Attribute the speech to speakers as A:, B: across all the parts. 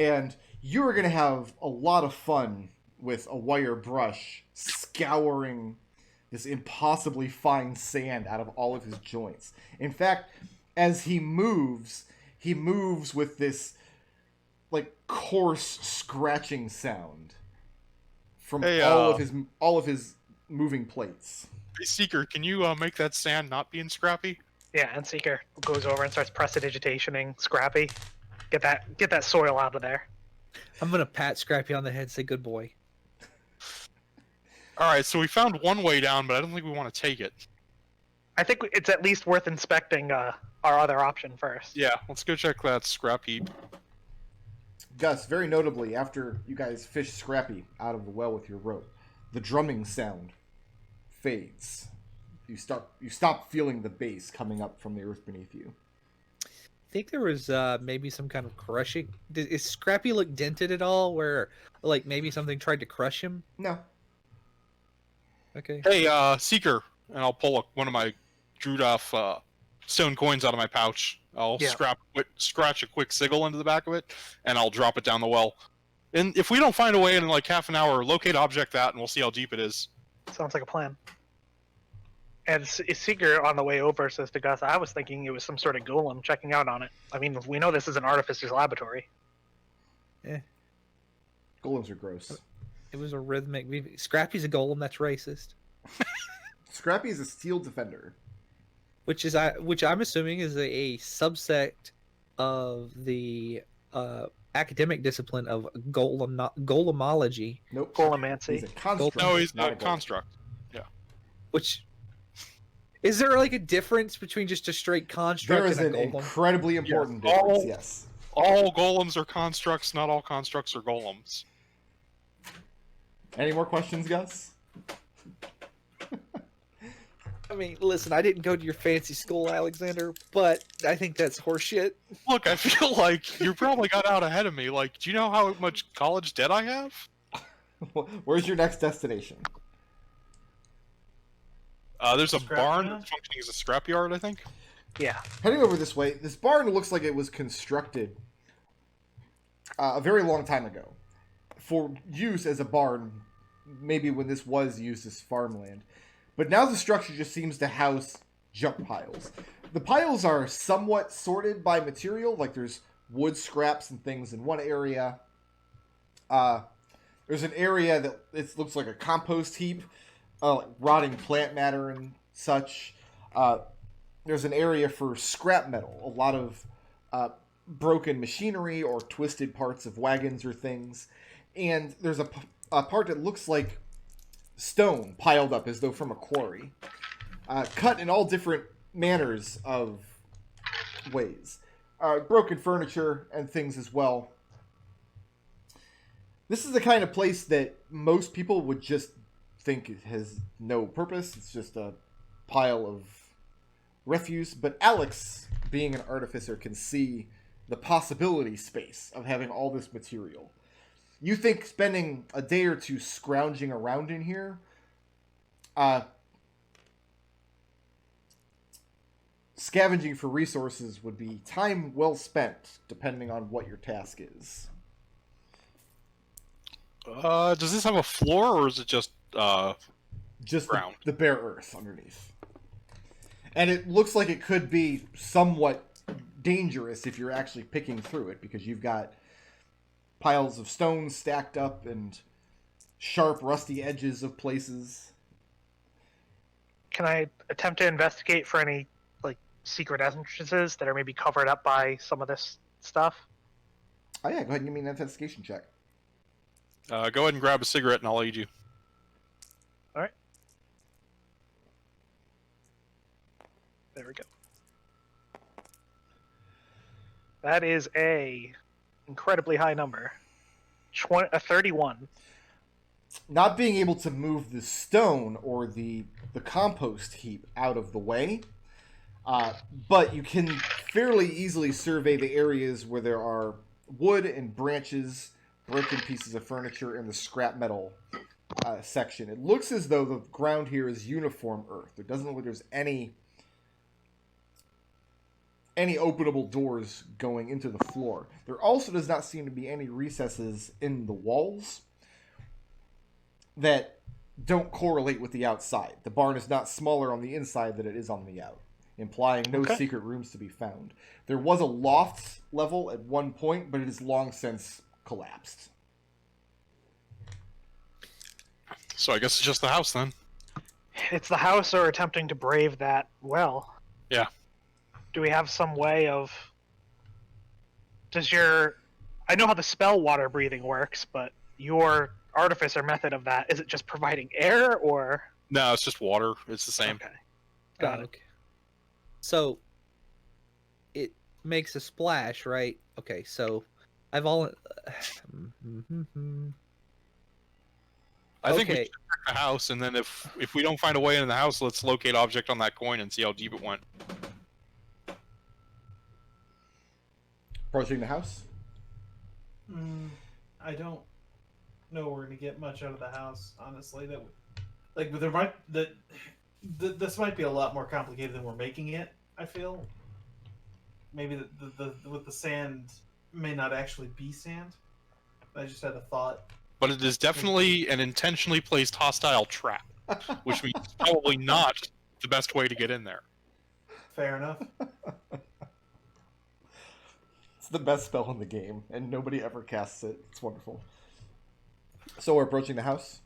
A: And you're going to have a lot of fun with a wire brush scouring this impossibly fine sand out of all of his joints. In fact, as he moves with this like coarse scratching sound from
B: Hey,
A: all of his moving plates.
B: hey, Seeker, can you make that sand not being scrappy?
C: Yeah, and Seeker goes over and starts prestidigitationing Scrappy. Get that soil out of there.
D: I'm gonna pat Scrappy on the head and say, good boy.
B: Alright, so we found one way down, but I don't think we want to take it.
C: I think it's at least worth inspecting our other option first.
B: Yeah, let's go check that scrap heap.
A: Gus, very notably, after you guys fish Scrappy out of the well with your rope, the drumming sound fades. You stop feeling the bass coming up from the earth beneath you.
D: I think there was maybe some kind of crushing. Is Scrappy look dented at all? Where like maybe something tried to crush him?
A: No.
D: Okay.
B: Hey, Seeker, and I'll pull one of my drewed off stone coins out of my pouch. I'll scratch a quick sigil into the back of it, and I'll drop it down the well. And if we don't find a way in like half an hour, locate object that, and we'll see how deep it is.
C: Sounds like a plan. And Seeker on the way over says to Gus, I was thinking it was some sort of golem checking out on it. I mean, we know this is an artificer's laboratory.
A: Golems are gross.
D: It was a rhythmic. Scrappy's a golem. That's racist.
A: Scrappy is a steel defender.
D: Which I'm assuming is a subsect of the academic discipline of golemology.
A: Nope.
C: Golemancy.
A: He's a construct.
B: No, he's
A: not
B: a construct. Yeah.
D: Which is there like a difference between just a straight construct
A: There is
D: and a
A: an
D: golem?
A: incredibly important
B: Yes.
A: difference, yes.
B: All golems are constructs, not all constructs are golems.
A: Any more questions, Gus?
D: I mean, listen, I didn't go to your fancy school, Alexander, but I think that's horseshit.
B: Look, I feel like you probably got out ahead of me. Like, do you know how much college debt I have?
A: Where's your next destination?
B: There's a
E: Scrap
B: barn
E: yard?
B: that's functioning as a scrapyard, I think.
C: Yeah.
A: Heading over this way, this barn looks like it was constructed a very long time ago for use as a barn, maybe when this was used as farmland. But now the structure just seems to house junk piles. The piles are somewhat sorted by material, like there's wood scraps and things in one area. There's an area that it looks like a compost heap, like rotting plant matter and such. There's an area for scrap metal, a lot of broken machinery or twisted parts of wagons or things. And there's a part that looks like stone piled up as though from a quarry, cut in all different manners of ways. Broken furniture and things as well. This is the kind of place that most people would just think it has no purpose. It's just a pile of refuse. But Alex, being an artificer, can see the possibility space of having all this material. You think spending a day or two scrounging around in here, scavenging for resources would be time well spent, depending on what your task is.
B: Does this have a floor, or is it just
A: Just
B: ground?
A: the bare earth underneath. And it looks like it could be somewhat dangerous if you're actually picking through it, because you've got piles of stones stacked up and sharp, rusty edges of places.
C: Can I attempt to investigate for any like secret entrances that are maybe covered up by some of this stuff?
A: Oh yeah, go ahead and give me an investigation check.
B: Go ahead and grab a cigarette, and I'll aid you.
C: All right. There we go. That is a incredibly high number. 31.
A: Not being able to move the stone or the compost heap out of the way, but you can fairly easily survey the areas where there are wood and branches, broken pieces of furniture, and the scrap metal section. It looks as though the ground here is uniform earth. It doesn't look like there's any any openable doors going into the floor. There also does not seem to be any recesses in the walls that don't correlate with the outside. The barn is not smaller on the inside than it is on the out, implying no secret rooms to be found. There was a loft level at one point, but it has long since collapsed.
B: So I guess it's just the house then.
C: It's the house or attempting to brave that well.
B: Yeah.
C: Do we have some way of... I know how the spell water breathing works, but your artificer method of that, is it just providing air, or...
B: No, it's just water. It's the same.
C: Okay. Got it.
D: Okay. So, it makes a splash, right? Okay, so I've all...
B: I think we
D: Okay.
B: should check the house, and then if we don't find a way in the house, let's locate object on that coin and see how deep it went.
A: Approaching the house?
E: I don't know we're gonna get much out of the house, honestly. There might this might be a lot more complicated than we're making it. I feel maybe the with the sand may not actually be sand. I just had a thought.
B: But it is definitely an intentionally placed hostile trap, which means it's probably not the best way to get in there.
E: Fair enough.
A: It's the best spell in the game, and nobody ever casts it. It's wonderful. So we're approaching the house?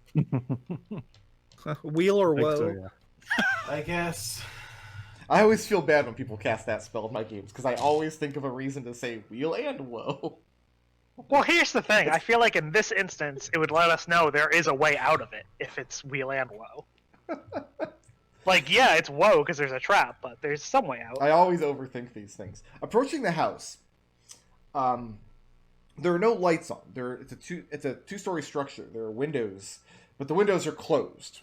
D: Wheel or
F: I think
D: woe?
F: so, yeah.
E: I guess.
A: I always feel bad when people cast that spell in my games, because I always think of a reason to say wheel and woe.
C: Well, here's the thing. I feel like in this instance, it would let us know there is a way out of it if it's wheel and woe. Like, yeah, it's woe because there's a trap, but there's some way out.
A: I always overthink these things. Approaching the house, there are no lights on. It's a two-story structure. There are windows, but the windows are closed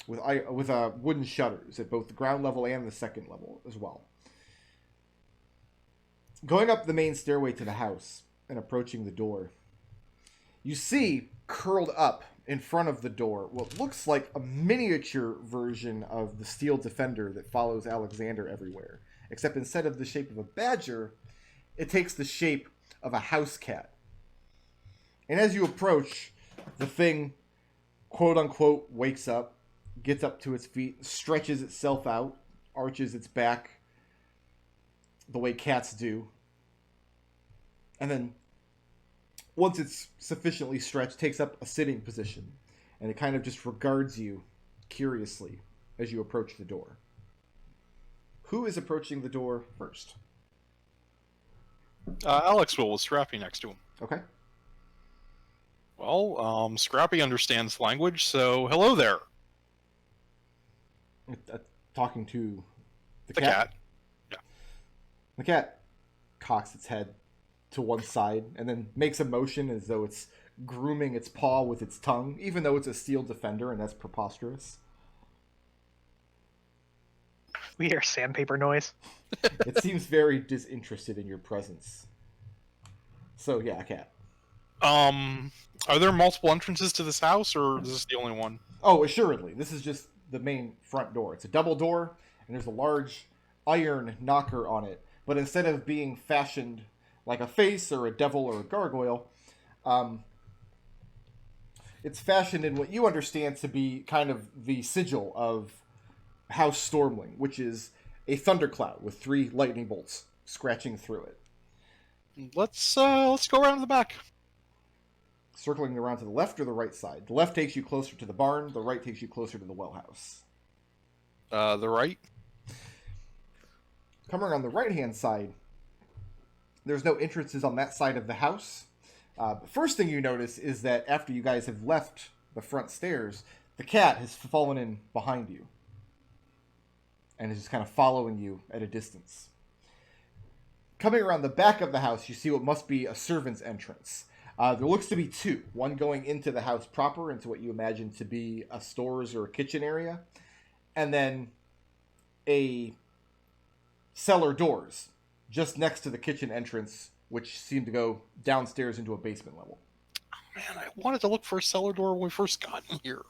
A: with wooden shutters at both the ground level and the second level as well. Going up the main stairway to the house and approaching the door, you see curled up in front of the door what looks like a miniature version of the steel defender that follows Alexander everywhere, except instead of the shape of a badger, it takes the shape of a house cat. And as you approach, the thing, quote-unquote, wakes up, gets up to its feet, stretches itself out, arches its back the way cats do, and then once it's sufficiently stretched, takes up a sitting position, and it kind of just regards you curiously as you approach the door. Who is approaching the door first?
B: Alex will with Scrappy next to him.
A: Okay.
B: Well, Scrappy understands language, so hello there.
A: Talking to the
B: The
A: cat.
B: cat. Yeah.
A: The cat cocks its head to one side and then makes a motion as though it's grooming its paw with its tongue, even though it's a steel defender, and that's preposterous.
C: We hear sandpaper noise.
A: It seems very disinterested in your presence. So yeah, cat.
B: Are there multiple entrances to this house, or is this the only one?
A: Oh, assuredly. This is just the main front door. It's a double door, and there's a large iron knocker on it. But instead of being fashioned like a face or a devil or a gargoyle, it's fashioned in what you understand to be kind of the sigil of House Stormling, which is a thundercloud with 3 lightning bolts scratching through it.
B: Let's go around to the back.
A: Circling around to the left or the right side? The left takes you closer to the barn, the right takes you closer to the well house.
B: The right.
A: Coming around the right-hand side, there's no entrances on that side of the house. The first thing you notice is that after you guys have left the front stairs, the cat has fallen in behind you and is just kind of following you at a distance. Coming around the back of the house, you see what must be a servant's entrance. There looks to be 2. One going into the house proper, into what you imagine to be a stores or a kitchen area, and then a cellar doors just next to the kitchen entrance, which seem to go downstairs into a basement level.
B: Man, I wanted to look for a cellar door when we first got in here.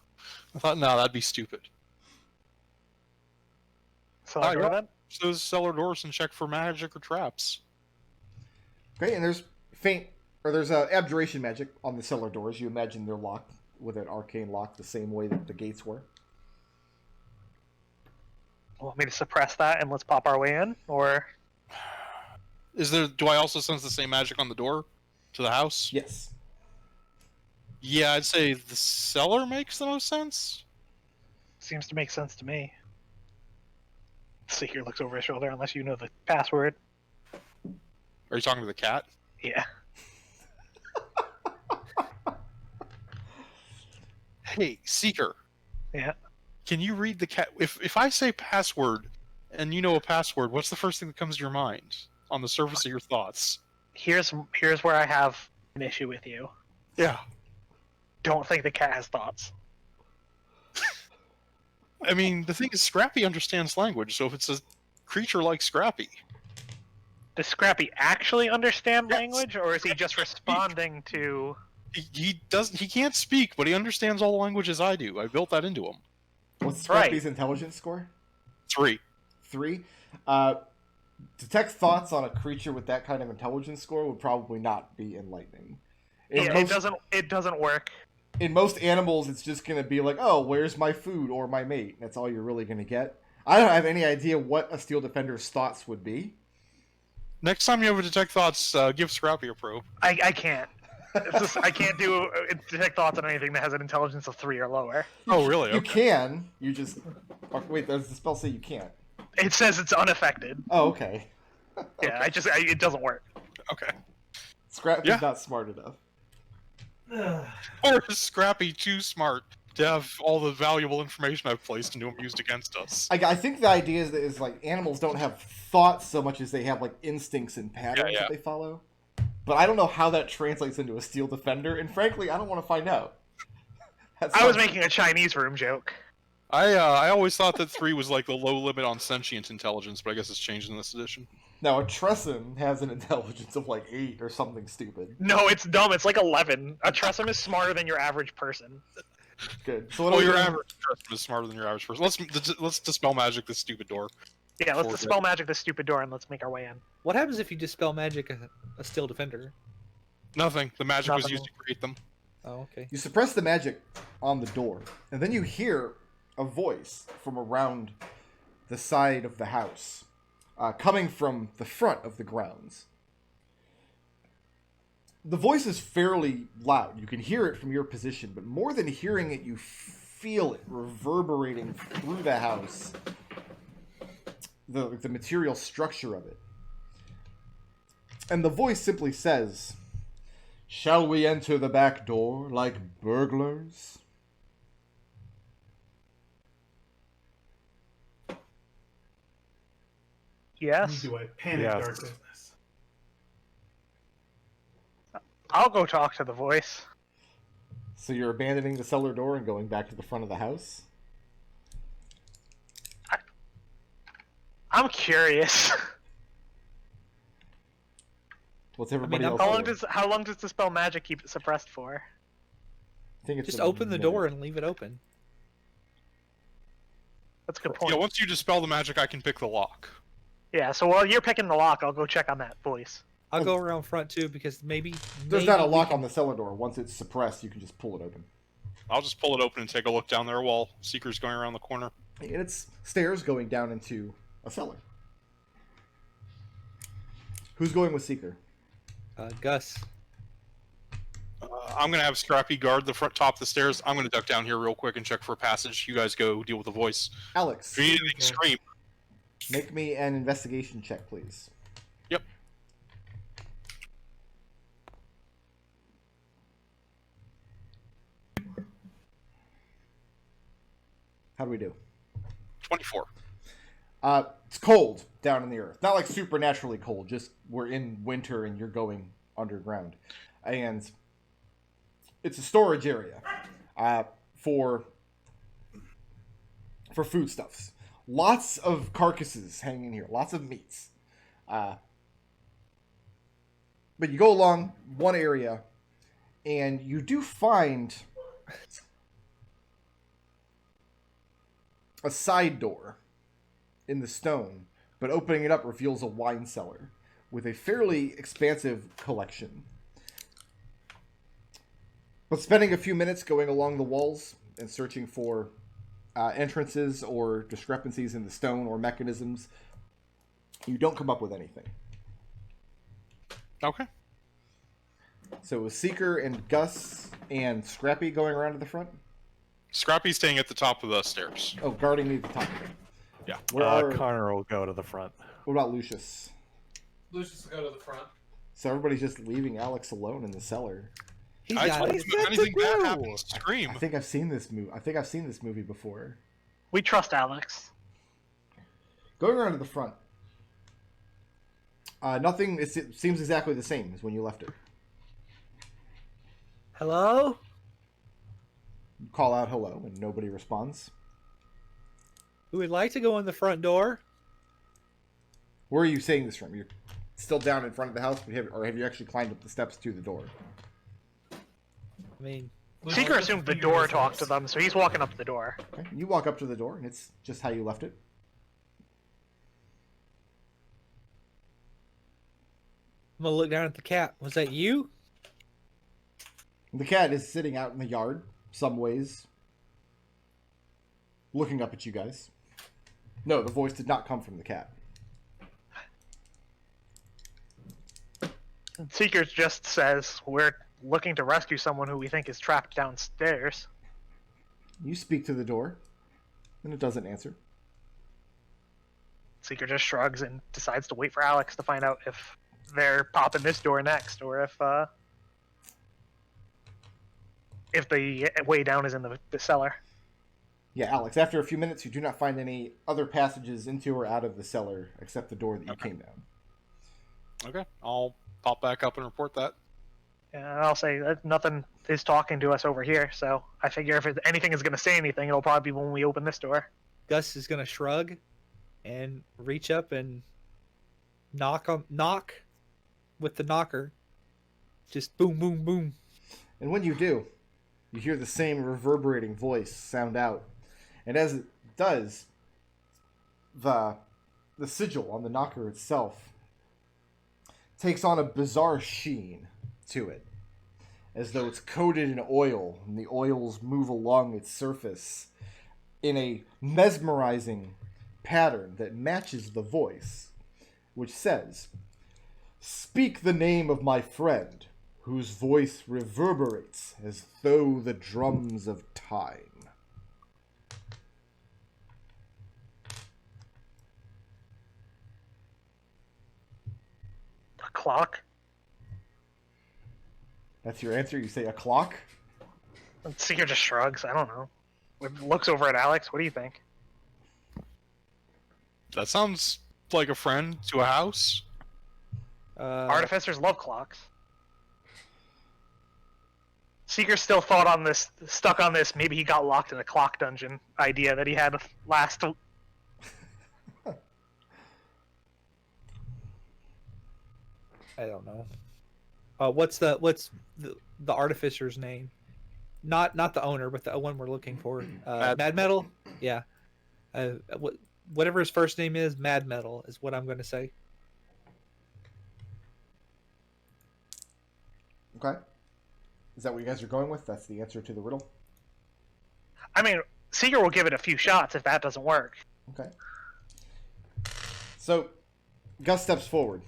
B: I thought, no, that'd be stupid.
C: So I
B: yeah.
C: then?
B: those cellar doors and check for magic or traps.
A: Okay, and there's abjuration magic on the cellar doors. You imagine they're locked with an arcane lock the same way that the gates were.
C: Want me to suppress that and let's pop our way in, or
B: Do I also sense the same magic on the door to the house?
A: Yes.
B: Yeah, I'd say the cellar makes the most sense.
C: seems to make sense to me. Seeker looks over his shoulder unless you know the password.
B: Are you talking to the cat?
C: Yeah.
B: Hey, Seeker.
C: Yeah.
B: Can you read the cat? If I say password and you know a password, what's the first thing that comes to your mind on the surface of your thoughts?
C: Here's where I have an issue with you.
B: Yeah.
C: Don't think the cat has thoughts.
B: I mean, the thing is, Scrappy understands language, so if it's a creature like Scrappy,
C: Does Scrappy actually understand
B: Yes.
C: language, or is he just responding to?
B: he can't speak, but he understands all the languages I do. I built that into him.
A: What's Scrappy's intelligence score?
B: 3.
A: 3. Detect thoughts on a creature with that kind of intelligence score would probably not be enlightening.
C: It doesn't work.
A: In most animals, it's just going to be like, oh, where's my food or my mate? That's all you're really going to get. I don't have any idea what a Steel Defender's thoughts would be.
B: Next time you ever detect thoughts, give Scrappy a probe.
C: I can't. I can't do detect thoughts on anything that has an intelligence of 3 or lower.
B: Oh, really?
A: You
B: Okay.
A: can. You just... Oh, wait, does the spell say you can't?
C: It says it's unaffected.
A: Oh, okay.
C: Yeah, it doesn't work.
B: Okay.
A: Scrappy's
B: Yeah.
A: not smart enough.
B: Or is Scrappy too smart to have all the valuable information I've placed into him used against us?
A: I think the idea is like animals don't have thoughts so much as they have like instincts and patterns
B: Yeah.
A: that they follow. But I don't know how that translates into a Steel Defender, and frankly, I don't want to find out.
C: I was making a Chinese room joke.
B: I always thought that 3 was like the low limit on sentient intelligence, but I guess it's changed in this edition.
A: Now, a Tresson has an intelligence of like 8 or something stupid.
C: No, it's dumb. It's like 11. A Tressum is smarter than your average person.
A: Good. So what
B: Well,
A: are we
B: your
A: doing?
B: average person is smarter than your average person. Let's dispel magic this stupid door.
C: Yeah, let's
B: Or-
C: dispel magic this stupid door and let's make our way in.
D: What happens if you dispel magic a Steel Defender?
B: Nothing. The magic was
C: Nothing.
B: used to create them.
D: Oh, okay.
A: You suppress the magic on the door, and then you hear a voice from around the side of the house, coming from the front of the grounds. The voice is fairly loud. You can hear it from your position, but more than hearing it, you feel it reverberating through the house. The material structure of it. And the voice simply says, "Shall we enter the back door like burglars?"
C: Yes.
E: Do I panic
B: Yes.
E: our business?
C: I'll go talk to the voice.
A: So you're abandoning the cellar door and going back to the front of the house?
C: I'm curious.
A: What's everybody
D: I'm-
A: else
C: How
A: doing?
C: long does dispel magic keep it suppressed for?
A: I think it's
D: Just
A: a
D: open the
A: minute.
D: door and leave it open.
C: That's a good point.
B: Yeah, once you dispel the magic, I can pick the lock.
C: Yeah, so while you're picking the lock, I'll go check on that voice.
D: I'll go around front too because maybe
A: There's not a
D: we
A: lock
D: can-
A: on the cellar door. Once it's suppressed, you can just pull it open.
B: I'll just pull it open and take a look down there while Seeker's going around the corner.
A: And it's stairs going down into a cellar. Who's going with Seeker?
D: Gus.
B: I'm gonna have Scrappy guard the front top of the stairs. I'm gonna duck down here real quick and check for a passage. You guys go deal with the voice.
A: Alex,
B: If you need anything, scream.
A: make me an investigation check, please.
B: Yep.
A: How do we do?
B: 24.
A: It's cold down in the earth. Not like supernaturally cold, just we're in winter and you're going underground. And it's a storage area for foodstuffs. Lots of carcasses hanging here, lots of meats. But you go along one area and you do find a side door in the stone but opening it up reveals a wine cellar with a fairly expansive collection. But spending a few minutes going along the walls and searching for entrances or discrepancies in the stone or mechanisms, you don't come up with anything.
B: Okay.
A: So it was Seeker and Gus and Scrappy going around to the front?
B: Scrappy's staying at the top of the stairs.
A: Oh, guarding me at the top.
B: Yeah.
F: Connor will go to the front.
A: What about Lucius?
E: Lucius will go to the front.
A: So everybody's just leaving Alex alone in the cellar.
D: He's
B: I
D: got
B: told
D: it.
B: him if anything bad happens, scream.
A: I think I've seen this movie before.
C: We trust Alex.
A: Going around to the front. Nothing. It seems exactly the same as when you left it.
D: Hello?
A: You call out hello, and nobody responds.
D: Who would like to go in the front door?
A: Where are you saying this from? You're still down in front of the house, or have you actually climbed up the steps to the door?
D: I mean,
C: Seeker assumed the door talked to them, so he's walking up to the door.
A: Okay. You walk up to the door, and it's just how you left it.
D: I'm gonna look down at the cat. Was that you?
A: The cat is sitting out in the yard, some ways, looking up at you guys. No, the voice did not come from the cat.
C: Seeker just says, we're looking to rescue someone who we think is trapped downstairs.
A: You speak to the door, and it doesn't answer.
C: Seeker just shrugs and decides to wait for Alex to find out if they're popping this door next, or if the way down is in the cellar.
A: Yeah, Alex, after a few minutes, you do not find any other passages into or out of the cellar except the door that you came down.
B: Okay, I'll pop back up and report that.
C: And I'll say that nothing is talking to us over here, so I figure if anything is going to say anything, it'll probably be when we open this door.
D: Gus is gonna shrug and reach up and knock with the knocker. Just boom, boom, boom.
A: And when you do, you hear the same reverberating voice sound out. And as it does, the sigil on the knocker itself takes on a bizarre sheen to it, as though it's coated in oil, and the oils move along its surface in a mesmerizing pattern that matches the voice, which says, "Speak the name of my friend, whose voice reverberates as though the drums of time."
C: A clock?
A: That's your answer? You say a clock?
C: And Seeker just shrugs. I don't know. Looks over at Alex. What do you think?
B: That sounds like a friend to a house.
C: Artificers love clocks. Seeker still stuck on this, maybe he got locked in a clock dungeon idea that he had last.
D: I don't know. What's the artificer's name? Not the owner, but the one we're looking for. Mad Metal. Yeah. Whatever his first name is, Mad Metal is what I'm going to say.
A: Okay. Is that what you guys are going with? That's the answer to the riddle?
C: I mean, Seeker will give it a few shots if that doesn't work.
A: Okay. So, Gus steps forward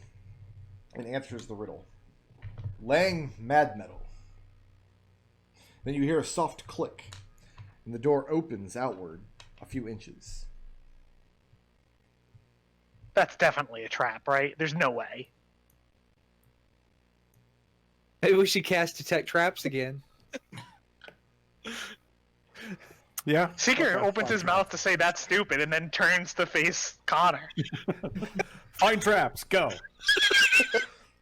A: and answers the riddle. Lang Mad Metal. Then you hear a soft click, and the door opens outward a few inches.
C: That's definitely a trap, right? There's no way.
D: Maybe we should cast Detect Traps again.
F: Yeah.
C: Seeker opens his mouth to say that's stupid and then turns to face Connor.
F: Find traps. Go.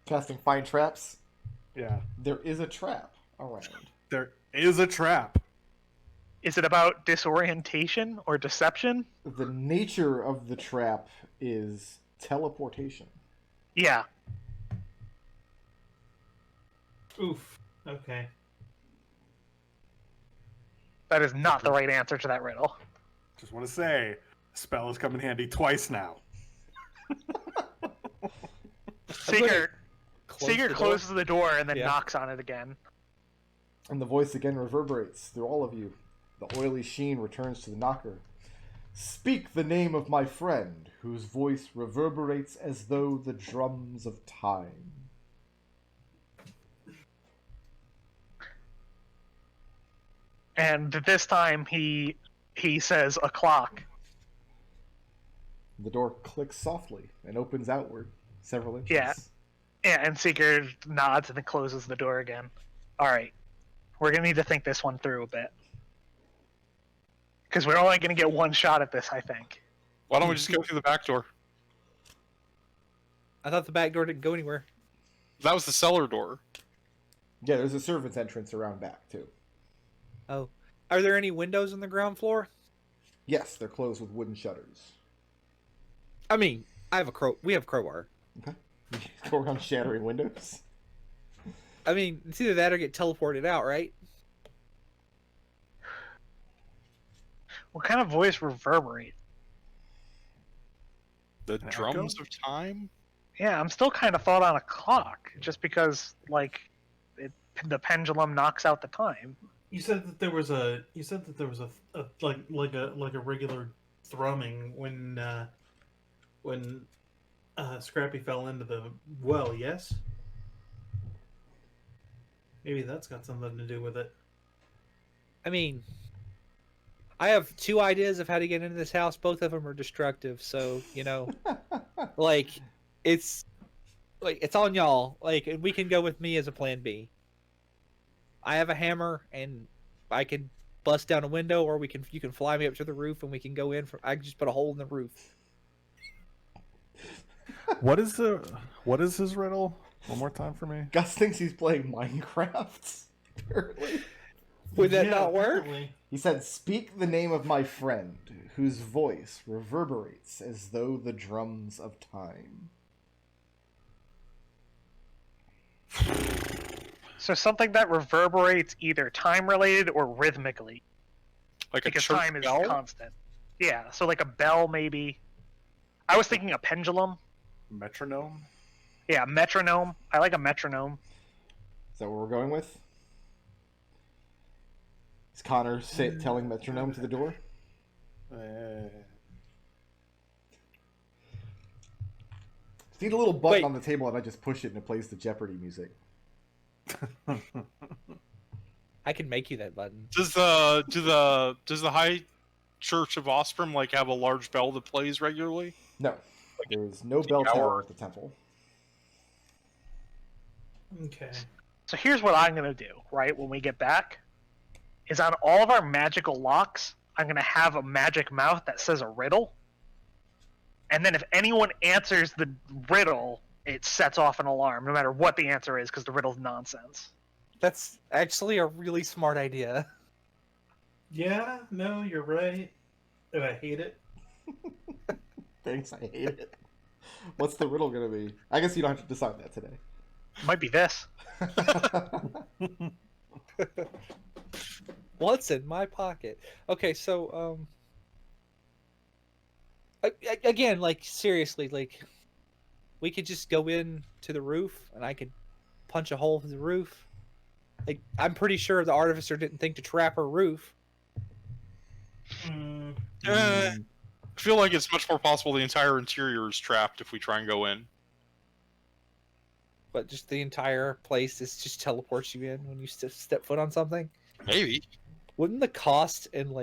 A: Casting Find Traps.
F: Yeah.
A: There is a trap around.
F: There is a trap.
C: Is it about disorientation or deception?
A: The nature of the trap is teleportation.
C: Yeah.
E: Oof. Okay.
C: That is not the right answer to that riddle.
F: Just want to say, spell has come in handy twice now.
C: Seeker
D: Close the door.
C: closes the door and then
D: Yeah.
C: knocks on it again.
A: And the voice again reverberates through all of you. The oily sheen returns to the knocker. Speak the name of my friend, whose voice reverberates as though the drums of time.
C: And this time he says a clock.
A: The door clicks softly and opens outward several inches.
C: Yeah. Yeah, and Seeker nods and then closes the door again. Alright. We're gonna need to think this one through a bit. Because we're only gonna get one shot at this, I think.
B: Why don't we just go through the back door?
D: I thought the back door didn't go anywhere.
B: That was the cellar door.
A: Yeah, there's a servant's entrance around back, too.
D: Oh. Are there any windows on the ground floor?
A: Yes, they're closed with wooden shutters.
D: I mean, we have crowbar.
A: Okay. You go around shattering windows.
D: I mean, it's either that or get teleported out, right?
C: What kind of voice reverberates?
B: The
F: Echo?
B: drums of time?
C: Yeah, I'm still kind of thought on a clock, just because, like, the pendulum knocks out the time.
E: You said that there was a regular thrumming when Scrappy fell into the well. Yes. Maybe that's got something to do with it.
D: I mean, I have two ideas of how to get into this house. Both of them are destructive, so, it's on y'all. Like, we can go with me as a plan B. I have a hammer, and I can bust down a window, or you can fly me up to the roof, and we can go in. I can just put a hole in the roof.
F: What is his riddle? One more time for me.
A: Gus thinks he's playing Minecraft. Apparently.
D: Would that not work?
E: Apparently.
A: He said, "Speak the name of my friend, whose voice reverberates as though the drums of time."
C: So something that reverberates either time-related or rhythmically.
B: Like a
C: Because
B: church
C: time is
B: bell?
C: constant. Yeah, so like a bell, maybe. I was thinking a pendulum.
F: Metronome.
C: Yeah, metronome. I like a metronome.
A: Is that what we're going with? Is Connor telling metronome to the door? Need a little button
D: Wait.
A: on the table and I just push it and it plays the Jeopardy music.
D: I can make you that button.
B: Does the High Church of Osprem have a large bell that plays regularly?
A: No. There is no bell
B: hour.
A: tower at the temple.
E: Okay.
C: So here's what I'm going to do, right, when we get back, is on all of our magical locks, I'm going to have a magic mouth that says a riddle. And then if anyone answers the riddle, it sets off an alarm, no matter what the answer is, because the riddle's nonsense.
D: That's actually a really smart idea.
E: Yeah. No, you're right. And I hate it.
A: Thanks, I hate it. What's the riddle gonna be? I guess you don't have to decide that today.
C: Might be this.
D: What's in my pocket? Okay, so again, seriously, we could just go in to the roof, and I could punch a hole in the roof. I'm pretty sure the Artificer didn't think to trap her roof.
B: I feel like it's much more possible the entire interior is trapped if we try and go in.
D: But just the entire place just teleports you in when you step foot on something.
B: Maybe.
D: Wouldn't the cost and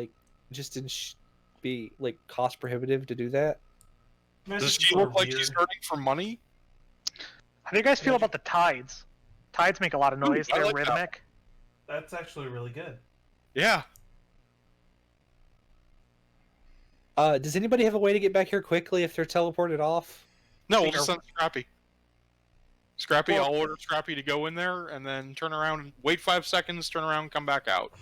D: be cost prohibitive to do that?
B: Does she look like she's hurting for money?
C: How do you guys feel about the tides? Tides make a lot of noise.
B: I
C: They're
B: like that.
C: rhythmic.
E: That's actually really good.
B: Yeah.
D: Does anybody have a way to get back here quickly if they're teleported off?
B: No, we'll
C: Seeker.
B: just send Scrappy. Scrappy,
C: Well-
B: I'll order Scrappy to go in there and then turn around and wait 5 seconds, turn around, come back out.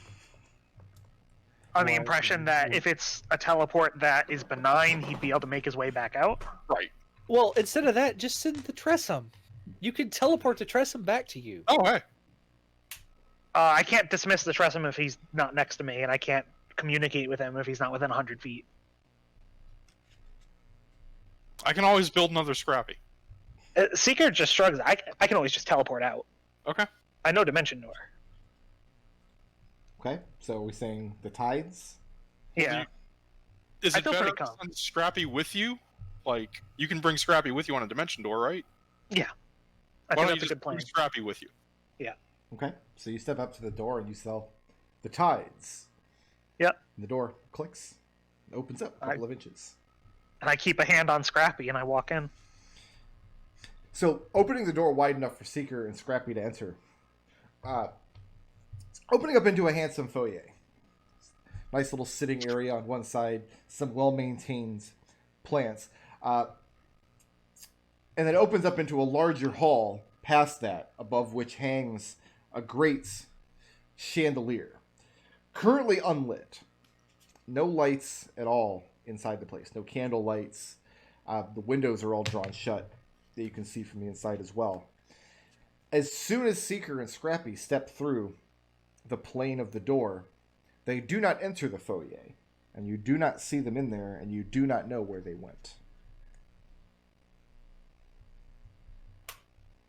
C: On the impression that if it's a teleport that is benign, he'd be able to make his way back out.
B: Right.
D: Well, instead of that, just send the Tressum. You can teleport the Tressum back to you.
B: Oh, hey.
C: I can't dismiss the Tressum if he's not next to me, and I can't communicate with him if he's not within 100 feet.
B: I can always build another Scrappy.
C: Seeker just shrugs. I can always just teleport out.
B: Okay.
C: I know Dimension Door.
A: Okay, so are we saying the tides?
C: Yeah.
B: Is
C: I
B: it
C: feel
B: better
C: pretty
B: to
C: calm.
B: send Scrappy with you? Like, you can bring Scrappy with you on a Dimension Door, right?
C: Yeah. I
B: Why
C: think
B: don't you
C: that's a
B: just
C: good plan.
B: bring Scrappy with you?
A: Okay, so you step up to the door and you sell the tides.
C: Yep.
A: And the door clicks, opens up a couple of inches.
C: And I keep a hand on Scrappy and I walk in.
A: So opening the door wide enough for Seeker and Scrappy to enter, opening up into a handsome foyer. Nice little sitting area on one side, some well-maintained plants. And then it opens up into a larger hall past that, above which hangs a great chandelier. Currently unlit. No lights at all inside the place. No candle lights. The windows are all drawn shut that you can see from the inside as well. As soon as Seeker and Scrappy step through the plane of the door, they do not enter the foyer, and you do not see them in there, and you do not know where they went.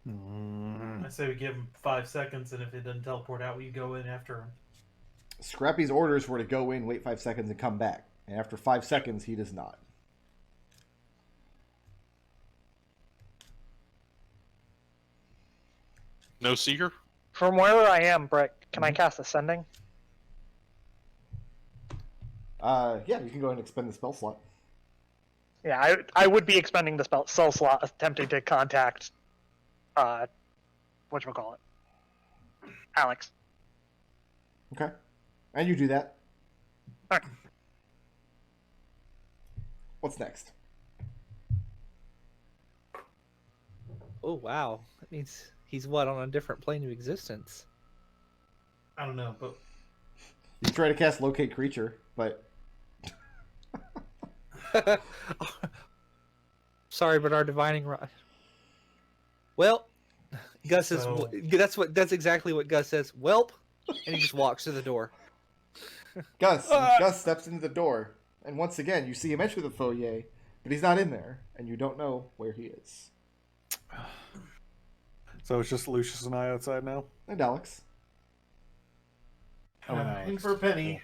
E: I say we give him 5 seconds, and if it doesn't teleport out, we go in after him.
A: Scrappy's orders were to go in, wait 5 seconds, and come back. And after 5 seconds, he does not.
B: No Seeker?
C: From where I am, Brick, can I cast Ascending?
A: Yeah, you can go ahead and expend the spell slot.
C: Yeah, I would be expending the spell slot, attempting to contact, whatchamacallit, Alex.
A: Okay. And you do that.
C: Alright.
A: What's next?
D: Oh wow, that means he's what, on a different plane of existence?
E: I don't know, but
A: You try to cast Locate Creature, but
D: Sorry, but our divining rod. Well, Gus is.
E: So-
D: That's exactly what Gus says. Welp, and he just walks to the door.
A: Gus steps into the door, and once again you see him enter the foyer, but he's not in there, and you don't know where he is.
F: So it's just Lucius and I outside now?
A: And Alex.
F: Oh, and
E: in
F: Alex.
E: for a penny.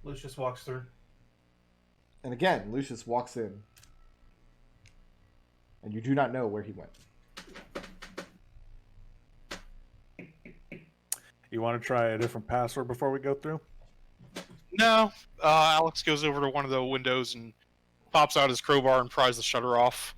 E: Lucius walks through.
A: And again, Lucius walks in, and you do not know where he went.
F: You want to try a different password before we go through?
B: No. Alex goes over to one of the windows and pops out his crowbar and pries the shutter off.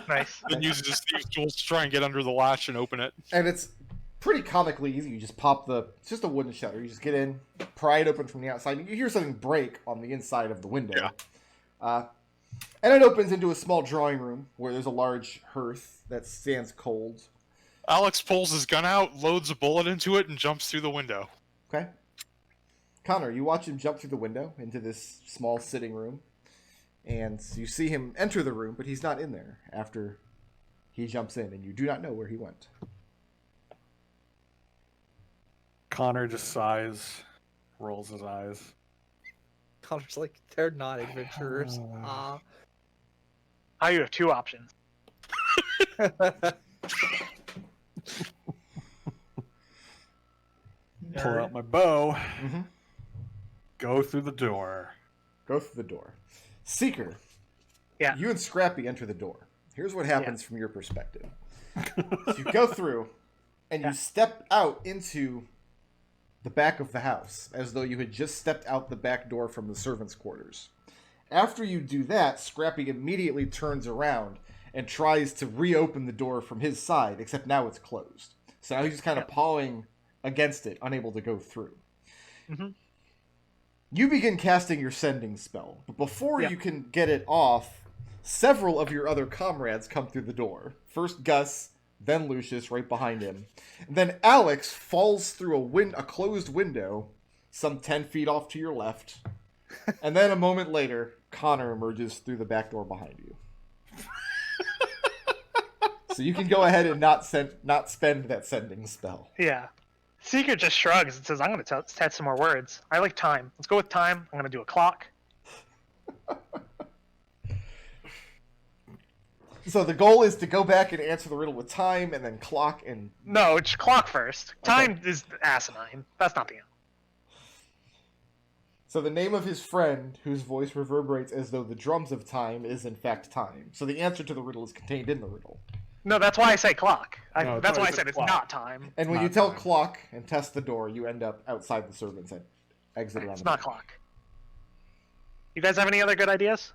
C: Nice.
B: Then uses his thieves' tools to try and get under the latch and open it.
A: And it's pretty comically easy. You just pop it's just a wooden shutter. You just get in, pry it open from the outside. You hear something break on the inside of the window.
B: Yeah.
A: And it opens into a small drawing room where there's a large hearth that stands cold.
B: Alex pulls his gun out, loads a bullet into it, and jumps through the window.
A: Okay. Connor, you watch him jump through the window into this small sitting room. And you see him enter the room, but he's not in there after he jumps in, and you do not know where he went.
F: Connor just sighs, rolls his eyes.
D: Connor's like, they're not adventurers. Ah.
C: Now you have two options.
F: Pull out my bow,
A: Mm-hmm.
F: go through the door.
A: Go through the door. Seeker.
C: Yeah.
A: You and Scrappy enter the door. Here's what happens from your perspective. So you go through, and you step out into the back of the house, as though you had just stepped out the back door from the servants' quarters. After you do that, Scrappy immediately turns around and tries to reopen the door from his side, except now it's closed. So now he's just kind of pawing against it, unable to go through.
C: Mm-hmm.
A: You begin casting your sending spell, but before you can get it off, several of your other comrades come through the door. First Gus, then Lucius right behind him. And then Alex falls through a closed window some 10 feet off to your left. And then a moment later, Connor emerges through the back door behind you. So you can go ahead and not spend that sending spell.
C: Yeah. Seeker just shrugs and says, I'm going to test some more words. I like time. Let's go with time. I'm going to do a clock.
A: So the goal is to go back and answer the riddle with time, and then clock and...
C: No, it's clock first. Time
A: Okay.
C: is asinine. That's not the end.
A: So the name of his friend, whose voice reverberates as though the drums of time, is in fact time. So the answer to the riddle is contained in the riddle.
C: No, that's why I say clock.
F: No,
C: That's why I
F: it's
C: said it's
F: clock.
C: not time.
A: And when
F: Not
A: you tell
F: time.
A: clock and test the door, you end up outside the servants' exit around
C: It's
A: the
C: not
A: back.
C: clock. You guys have any other good ideas?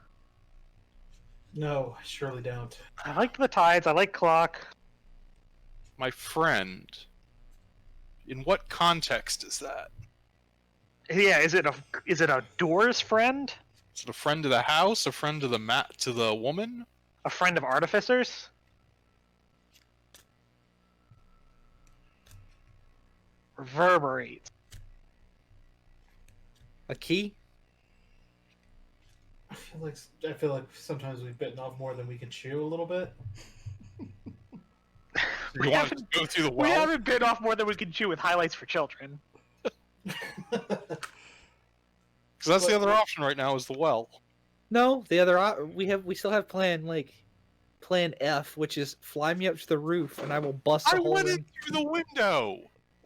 E: No, I surely don't.
C: I like the tides. I like clock.
B: My friend. In what context is that?
C: Yeah, is it a doors friend?
B: Is it a friend to the house? A friend to the woman?
C: A friend of artificers? Reverberates.
D: A key?
E: I feel like sometimes we've bitten off more than we can chew a little bit.
B: You want to go through the
C: We
B: well?
C: haven't bit off more than we can chew with highlights for children.
B: Because that's the other option right now is the well.
D: No, the other we still have plan F, which is fly me up to the roof and I will bust a
B: I
D: hole
B: went
D: in.
B: in through the window.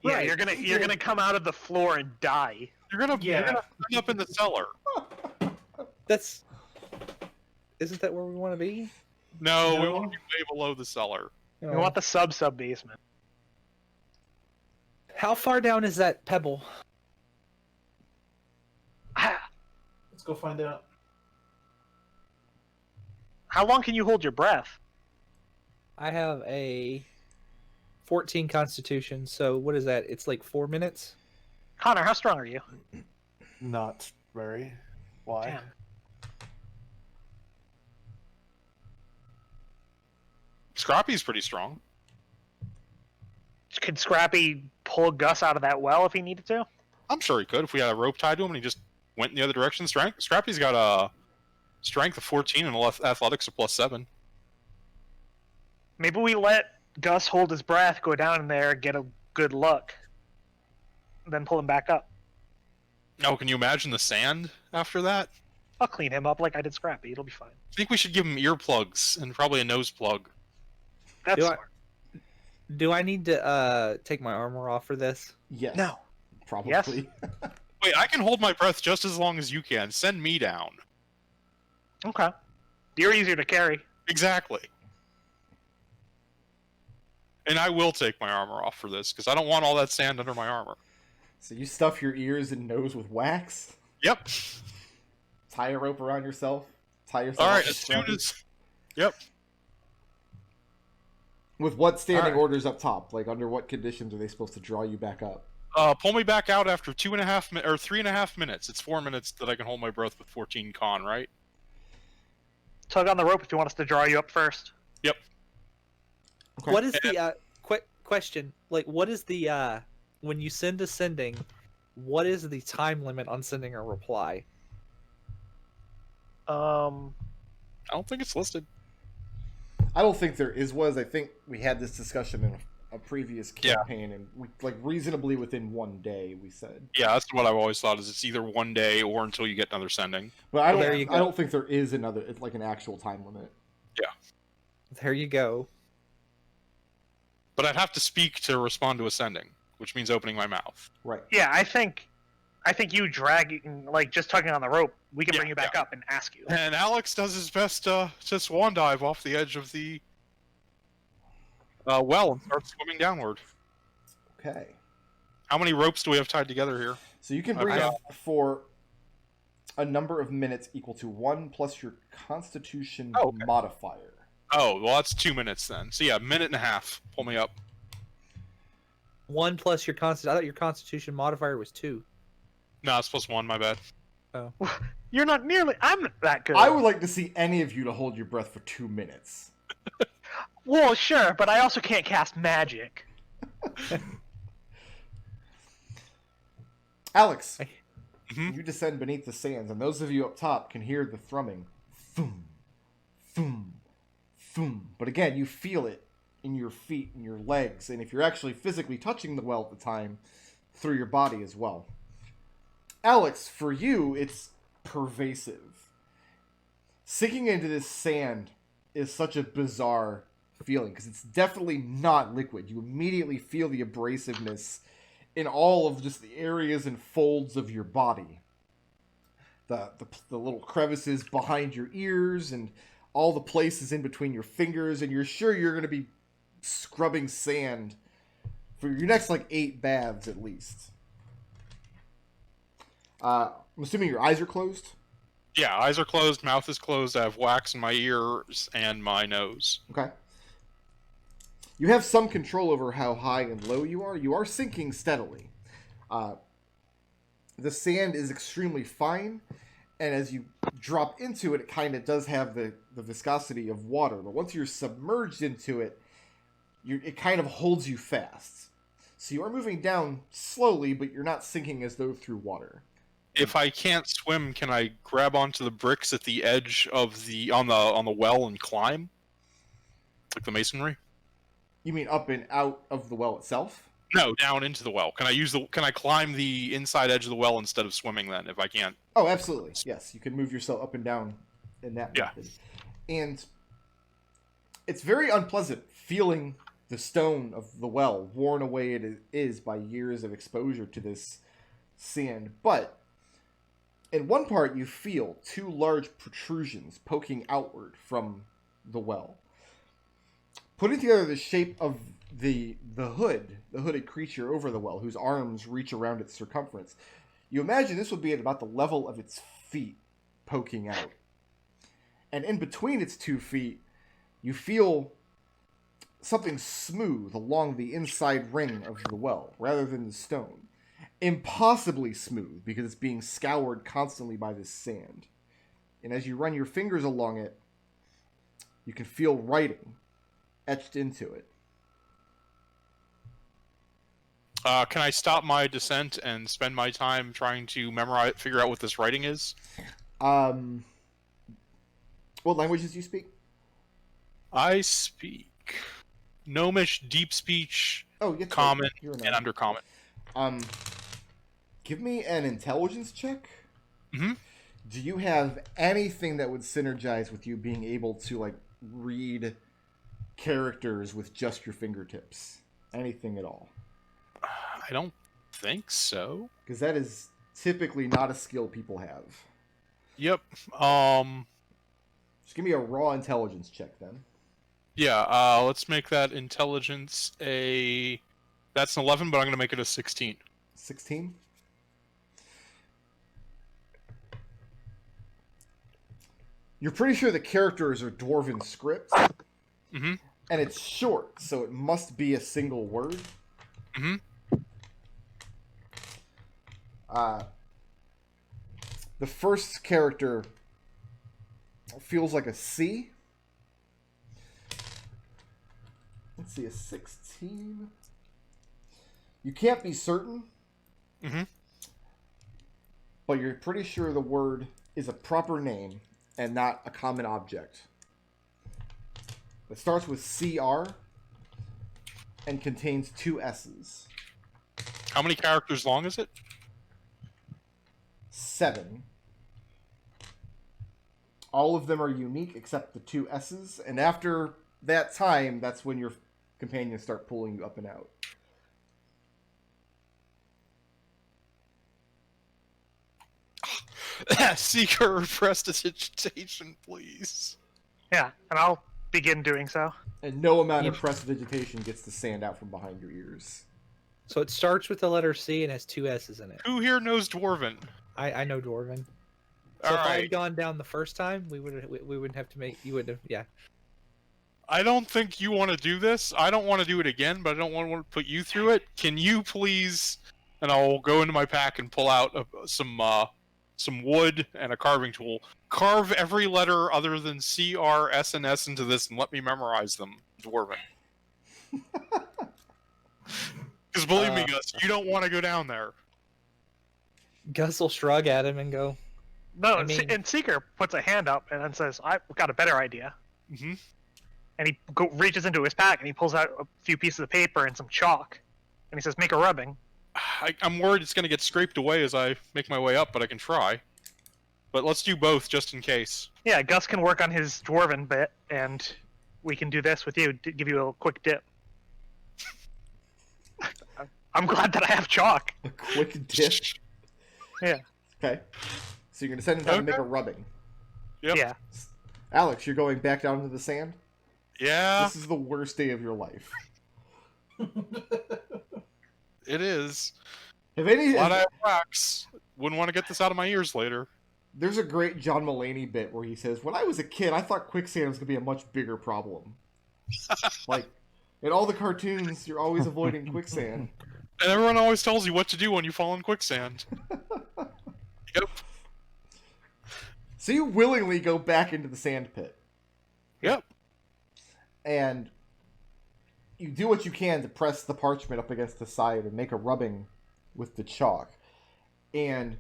C: Yeah,
D: Right.
C: you're gonna come out of the floor and die.
B: You're gonna end up in the cellar.
D: Isn't that where we want to be?
B: No, we
E: No.
B: want to be way below the cellar.
C: We want the sub basement.
D: How far down is that pebble?
E: Let's go find out.
C: How long can you hold your breath?
D: I have a 14 constitution, so what is that? It's like 4 minutes?
C: Connor, how strong are you?
F: Not very. Why?
C: Damn.
B: Scrappy's pretty strong.
C: Could Scrappy pull Gus out of that well if he needed to?
B: I'm sure he could if we had a rope tied to him and he just went in the other direction. Scrappy's got a strength of 14 and athletics of +7.
C: Maybe we let Gus hold his breath, go down in there, get a good look, then pull him back up.
B: Oh, can you imagine the sand after that?
C: I'll clean him up like I did Scrappy. It'll be fine.
B: I think we should give him earplugs and probably a nose plug.
C: That's
D: Do I-
C: smart.
D: Do I need to take my armor off for this?
A: Yes.
C: No.
A: Probably.
C: Yes.
B: Wait, I can hold my breath just as long as you can. Send me down.
C: Okay. You're easier to carry.
B: Exactly. And I will take my armor off for this because I don't want all that sand under my armor.
A: So you stuff your ears and nose with wax?
B: Yep.
A: Tie a rope around yourself? Tie yourself
B: All
A: up
B: right.
A: with
B: As soon
A: scrubby?
B: as. Yep.
A: With what standing
B: Alright.
A: orders up top? Like, under what conditions are they supposed to draw you back up?
B: Pull me back out after 3.5 minutes. It's 4 minutes that I can hold my breath with 14 con, right?
C: Tug on the rope if you want us to draw you up first.
B: Yep.
A: Okay.
D: What is the question? Like, what is the when you send a sending? What is the time limit on sending a reply?
B: I don't think it's listed.
A: I don't think there was. I think we had this discussion in a previous
B: Yeah.
A: campaign, and we, like, reasonably within 1 day, we said.
B: Yeah, that's what I've always thought. Is it's either 1 day or until you get another sending.
A: But I
D: There you
A: don't.
D: go.
A: I don't think there is another. It's like an actual time limit.
D: There you go.
B: But I'd have to speak to respond to a sending, which means opening my mouth.
A: Right.
C: Yeah, I think you dragging, like, just tugging on the rope, we can
B: Yeah,
C: bring you back up and ask you.
B: And Alex does his best to swan dive off the edge of the well and starts swimming downward.
A: Okay.
B: How many ropes do we have tied together here?
A: So you can
B: Okay.
A: breathe for a number of minutes equal to 1 plus your Constitution
B: Oh, okay.
A: modifier.
B: Oh, well, that's 2 minutes then. So yeah, 1.5 minutes. Pull me up.
D: 1 plus your I thought your Constitution modifier was 2.
B: No, it's +1. My bad.
C: You're not nearly. I'm not that good.
A: I would like to see any of you to hold your breath for 2 minutes.
C: Well, sure, but I also can't cast magic.
A: Alex,
B: Mhm.
A: you descend beneath the sands, and those of you up top can hear the thrumming. Thum, thum, thum. But again, you feel it in your feet and your legs, and if you're actually physically touching the well at the time, through your body as well. Alex, for you, it's pervasive. Sinking into this sand is such a bizarre feeling because it's definitely not liquid. You immediately feel the abrasiveness in all of just the areas and folds of your body. The little crevices behind your ears and all the places in between your fingers, and you're sure you're going to be scrubbing sand for your next, 8 baths at least. I'm assuming your eyes are closed?
B: Yeah, eyes are closed, mouth is closed, I have wax in my ears and my nose.
A: Okay. You have some control over how high and low you are. You are sinking steadily. The sand is extremely fine, and as you drop into it, it kind of does have the viscosity of water. But once you're submerged into it, it kind of holds you fast. So you are moving down slowly, but you're not sinking as though through water.
B: If I can't swim, can I grab onto the bricks at the edge of on the well and climb? Like the masonry?
A: You mean up and out of the well itself?
B: No, down into the well. Can I climb the inside edge of the well instead of swimming then, if I can't?
A: Oh, absolutely. Yes, you can move yourself up and down in that method. And it's very unpleasant feeling the stone of the well worn away it is by years of exposure to this sand. But in one part, you feel 2 large protrusions poking outward from the well. Putting together the shape of the hooded creature over the well, whose arms reach around its circumference, you imagine this would be at about the level of its feet poking out. And in between its 2 feet, you feel something smooth along the inside ring of the well, rather than the stone. Impossibly smooth, because it's being scoured constantly by this sand. And as you run your fingers along it, you can feel writing etched into it.
B: Can I stop my descent and spend my time trying to figure out what this writing is?
A: What languages do you speak?
B: I speak Gnomish, Deep Speech, Common, and Undercommon.
A: Give me an intelligence check.
B: Mm-hmm.
A: Do you have anything that would synergize with you being able to read characters with just your fingertips? Anything at all?
B: I don't think so.
A: Because that is typically not a skill people have.
B: Yep.
A: Just give me a raw intelligence check then.
B: Yeah, let's make that intelligence that's an 11, but I'm going to make it a 16.
A: 16? You're pretty sure the characters are Dwarven script.
B: Mm-hmm.
A: And it's short, so it must be a single word.
B: Mm-hmm.
A: The first character feels like a C. Let's see, a 16. You can't be certain.
B: Mm-hmm.
A: But you're pretty sure the word is a proper name and not a common object. It starts with CR and contains 2 S's.
B: How many characters long is it?
A: 7. All of them are unique except the 2 S's, and after that time, that's when your companions start pulling you up and out.
B: Seeker, prestidigitation, please.
C: Yeah, and I'll begin doing so.
A: And no amount of prestidigitation gets the sand out from behind your ears.
D: So it starts with the letter C and has 2 S's in it.
B: Who here knows Dwarven?
D: I know Dwarven. So if I had gone down the first time, we wouldn't have to make. You wouldn't have. Yeah.
B: I don't think you want to do this. I don't want to do it again, but I don't want to put you through it. Can you please? And I'll go into my pack and pull out some wood and a carving tool. Carve every letter other than C, R, S, and S into this, and let me memorize them, Dwarven. Because believe me, Gus, you don't want to go down there.
D: Gus will shrug at him and go.
C: No, and Seeker puts a hand up and then says, "I've got a better idea."
B: Mm-hmm.
C: And he reaches into his pack and he pulls out a few pieces of paper and some chalk, and he says, "Make a rubbing."
B: I'm worried it's going to get scraped away as I make my way up, but I can try. but let's do both just in case.
C: Yeah, Gus can work on his dwarven bit, and we can do this with you. Give you a quick dip. I'm glad that I have chalk.
A: A quick dip.
C: Yeah.
A: Okay. So you're going to send him down to make
B: Okay.
A: a rubbing.
B: Yep.
C: Yeah.
A: Alex, you're going back down into the sand?
B: Yeah,
A: This is the worst day of your life.
B: it is.
A: If any,
B: Glad I have wax. Wouldn't want to get this out of my ears later.
A: there's a great John Mulaney bit where he says, "When I was a kid, I thought quicksand was going to be a much bigger problem." Like, in all the cartoons, you're always avoiding quicksand.
B: And everyone always tells you what to do when you fall in quicksand. Yep.
A: So you willingly go back into the sand pit.
B: Yep.
A: And you do what you can to press the parchment up against the side and make a rubbing with the chalk. And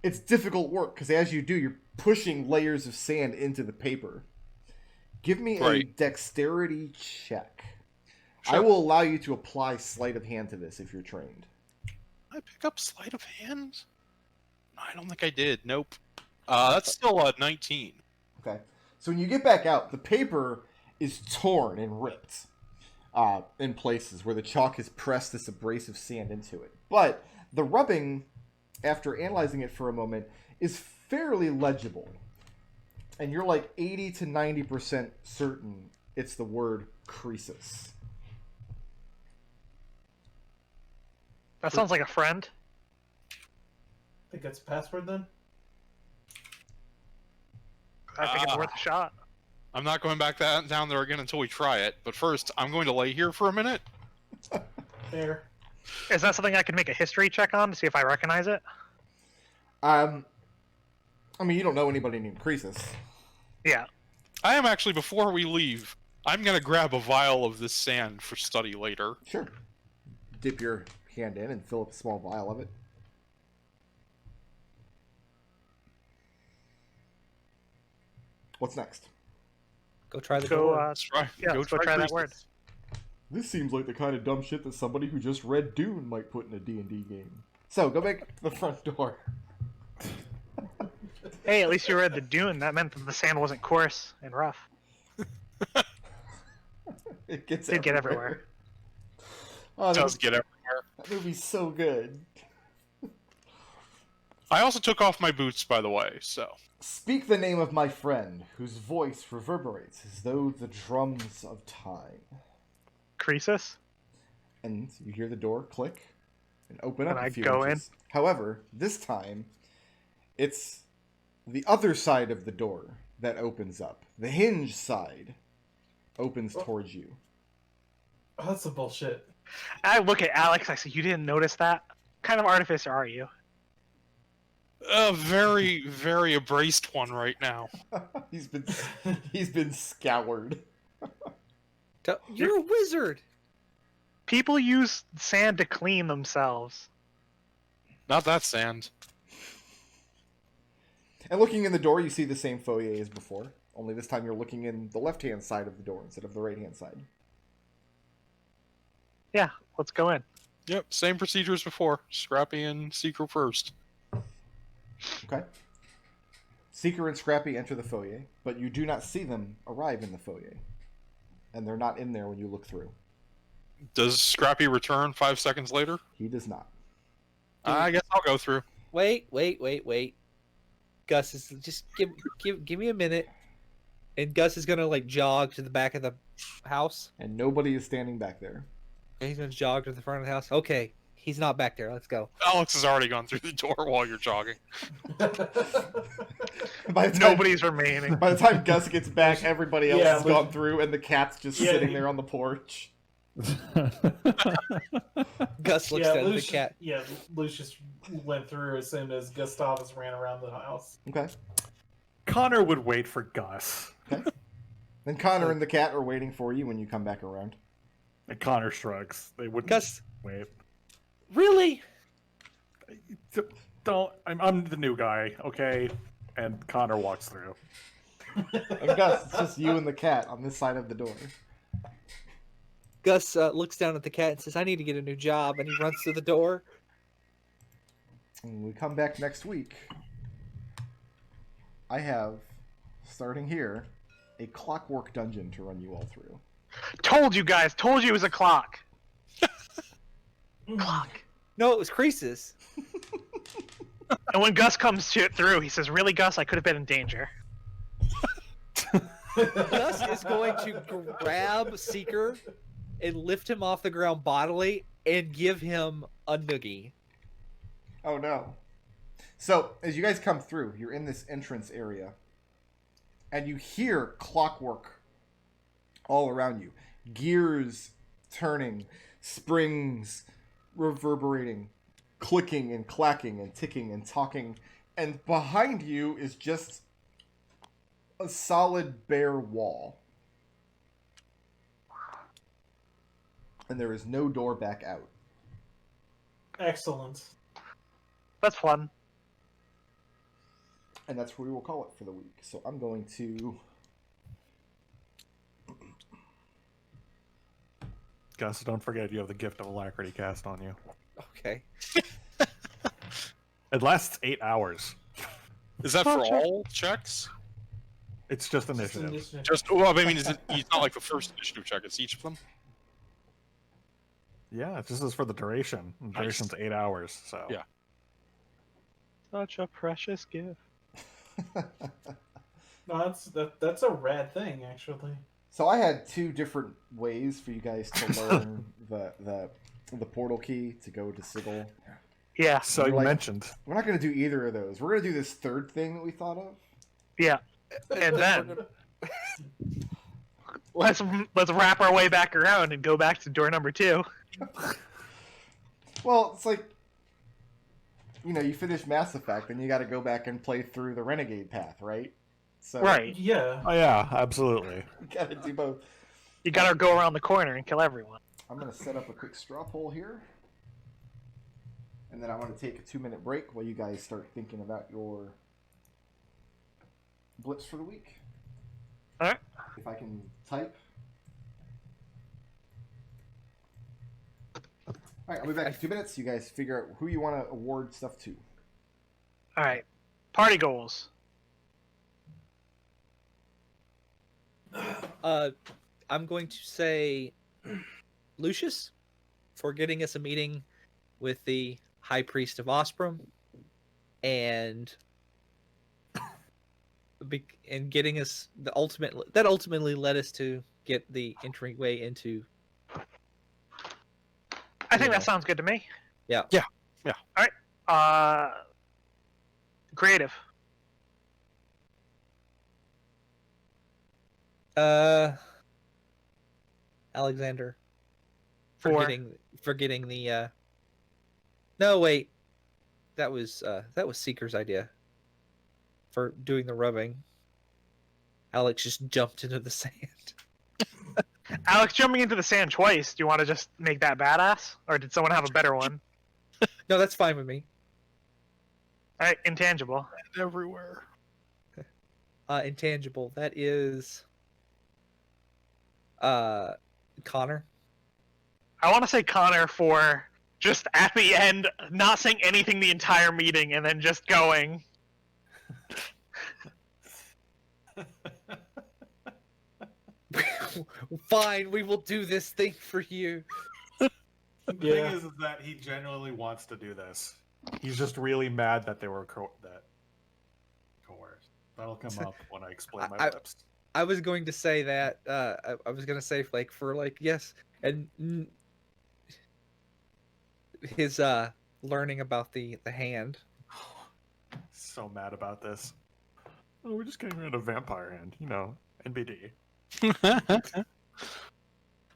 A: it's difficult work, because as you do, you're pushing layers of sand into the paper. Give me a
B: Right.
A: dexterity check. I
B: Sure.
A: will allow you to apply sleight of hand to this if you're trained.
B: I pick up sleight of hand? No, I don't think I did. Nope. That's still a 19.
A: Okay. So when you get back out, the paper is torn and ripped in places where the chalk has pressed this abrasive sand into it. But the rubbing, after analyzing it for a moment, is fairly legible. And you're like 80 to 90% certain it's the word Croesus.
C: That sounds like a friend.
E: think that's a password then?
C: I think it's worth a shot.
B: I'm not going back down there again until we try it. But first, I'm going to lay here for a minute.
E: There.
C: Is that something I can make a history check on to see if I recognize it?
A: I mean, you don't know anybody named Croesus.
C: Yeah.
B: I am actually, before we leave, I'm going to grab a vial of this sand for study later.
A: Sure. Dip your hand in and fill up a small vial of it. What's next?
D: Go try the
C: Go,
D: door.
B: Let's try,
C: Yeah, let's go try that word.
B: Croesus.
A: This seems like the kind of dumb shit that somebody who just read Dune might put in a D&D game. So, go back to the front door.
C: Hey, at least you read the Dune. That meant that the sand wasn't coarse and rough.
A: It gets
C: Did get everywhere.
A: Oh,
B: It does get everywhere.
A: that movie's so good.
B: I also took off my boots, by the way, so...
A: Speak the name of my friend, whose voice reverberates as though the drums of time.
C: Croesus?
A: And you hear the door click and open up
C: And
A: a
C: I
A: few
C: go
A: inches. However, this time, it's the other side of the door that opens up. The hinge side opens towards you.
E: Oh, that's some bullshit.
C: I look at Alex. I say, "You didn't notice that? What kind of artificer are you?"
B: A very, very abrased one right now.
A: he's been scoured.
D: You're a wizard.
C: People use sand to clean themselves.
B: Not that sand.
A: And looking in the door, you see the same foyer as before. Only this time you're looking in the left-hand side of the door instead of the right-hand side.
C: Yeah, let's go in.
B: Yep, same procedure as before. Scrappy and Seeker first.
A: Okay. Seeker and Scrappy enter the foyer, but you do not see them arrive in the foyer. And they're not in there when you look through.
B: Does Scrappy return 5 seconds later?
A: He does not.
B: I guess I'll go through.
D: Wait. Gus is just give me a minute, and Gus is gonna like jog to the back of the house.
A: And nobody is standing back there.
D: And he's gonna jog to the front of the house. Okay, he's not back there. Let's go.
B: Alex has already gone through the door while you're jogging.
A: By the time,
C: Nobody's remaining.
A: By the time Gus gets back, everybody else
E: Yeah,
A: has
E: but-
A: gone through, and the cat's just
E: Yeah,
A: sitting
E: he-
A: there on the porch.
D: Gus looks at the
E: Lucius,
D: cat.
E: Yeah, Lucius went through as soon as Gustavus ran around the house.
A: Okay.
F: Connor would wait for Gus.
A: Then Connor and the cat are waiting for you when you come back around.
F: And Connor shrugs. They wouldn't
D: Gus,
F: wait.
D: really?
F: Don't. I'm the new guy, okay? And Connor walks through.
A: And Gus, it's just you and the cat on this side of the door.
D: Gus looks down at the cat and says, "I need to get a new job," and he runs through the door.
A: And we come back next week. I have, starting here, a Clockwork Dungeon to run you all through.
C: Told you guys. Told you it was a clock. Clock.
D: No, it was Croesus.
C: And when Gus comes through, he says, "Really, Gus? I could have been in danger."
D: Gus is going to grab Seeker and lift him off the ground bodily and give him a noogie.
A: Oh no. So, as you guys come through, you're in this entrance area, and you hear clockwork all around you. Gears turning, springs reverberating, clicking and clacking and ticking and talking, and behind you is just a solid bare wall. And there is no door back out.
E: Excellent.
C: That's fun.
A: And that's where we will call it for the week. So I'm going to...
F: Gus, don't forget you have the gift of alacrity cast on you.
D: Okay.
F: It lasts 8 hours.
B: Is that for all checks?
F: It's just initiative.
B: Well, I mean, it's not like the first initiative check. It's each of them.
F: Yeah, this is for the duration. The duration's 8 hours, so.
B: Yeah.
C: Such a precious gift.
E: No, that's a rad thing, actually.
A: So I had 2 different ways for you guys to learn the portal key to go to Sigil.
C: Yeah.
F: So you mentioned.
A: We're not going to do either of those. We're going to do this third thing that we thought of.
C: Yeah. And then let's wrap our way back around and go back to door number 2.
A: Well, it's like, you know, you finish Mass Effect, and you got to go back and play through the Renegade path, right? So
C: Right.
E: Yeah.
F: Oh, yeah, absolutely.
A: You got to do both.
C: You gotta go around the corner and kill everyone.
A: I'm going to set up a quick straw poll here. And then I want to take a 2-minute break while you guys start thinking about your blitz for the week.
C: Alright.
A: If I can type. Alright, I'll be back in 2 minutes. You guys figure out who you want to award stuff to.
C: Alright. Party goals.
D: I'm going to say Lucius for getting us a meeting with the High Priest of Osprem and getting us the ultimately led us to get the entryway into.
C: I think that sounds good to me.
D: Yeah.
C: Alright. Creative.
D: Alexander
C: For
D: getting the no wait, that was Seeker's idea for doing the rubbing. Alex just jumped into the sand.
C: Alex jumping into the sand twice. Do you want to just make that badass, or did someone have a better one?
D: No, that's fine with me.
C: All right, intangible.
B: And everywhere.
D: Intangible. That is Connor.
C: I want to say Connor for just at the end, not saying anything the entire meeting, and then just going.
D: Fine, we will do this thing for you.
F: The thing is that he genuinely wants to do this. He's just really mad that they were coerced. That'll come up when I explain my lips.
D: I was going to say that. I was going to say yes, and his learning about the hand.
F: So mad about this. Oh, we're just getting rid of vampire hand, NBD.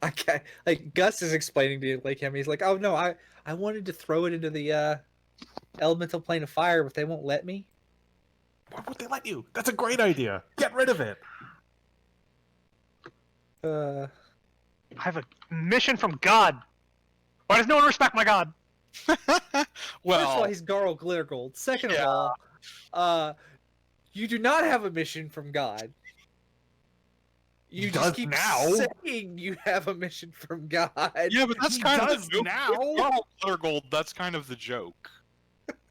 D: Okay, like Gus is explaining to you, like him. He's like, "Oh no, I wanted to throw it into the elemental plane of fire, but they won't let me."
F: Why won't they let you? That's a great idea. Get rid of it.
C: I have a mission from God. Why does no one respect my God?
B: Well,
D: first of all, he's Garl Glittergold. Second of all, you do not have a mission from God. You just keep saying you have a mission from God.
B: yeah, but that's kind of the joke.
F: now.
B: Gold, that's kind of the joke.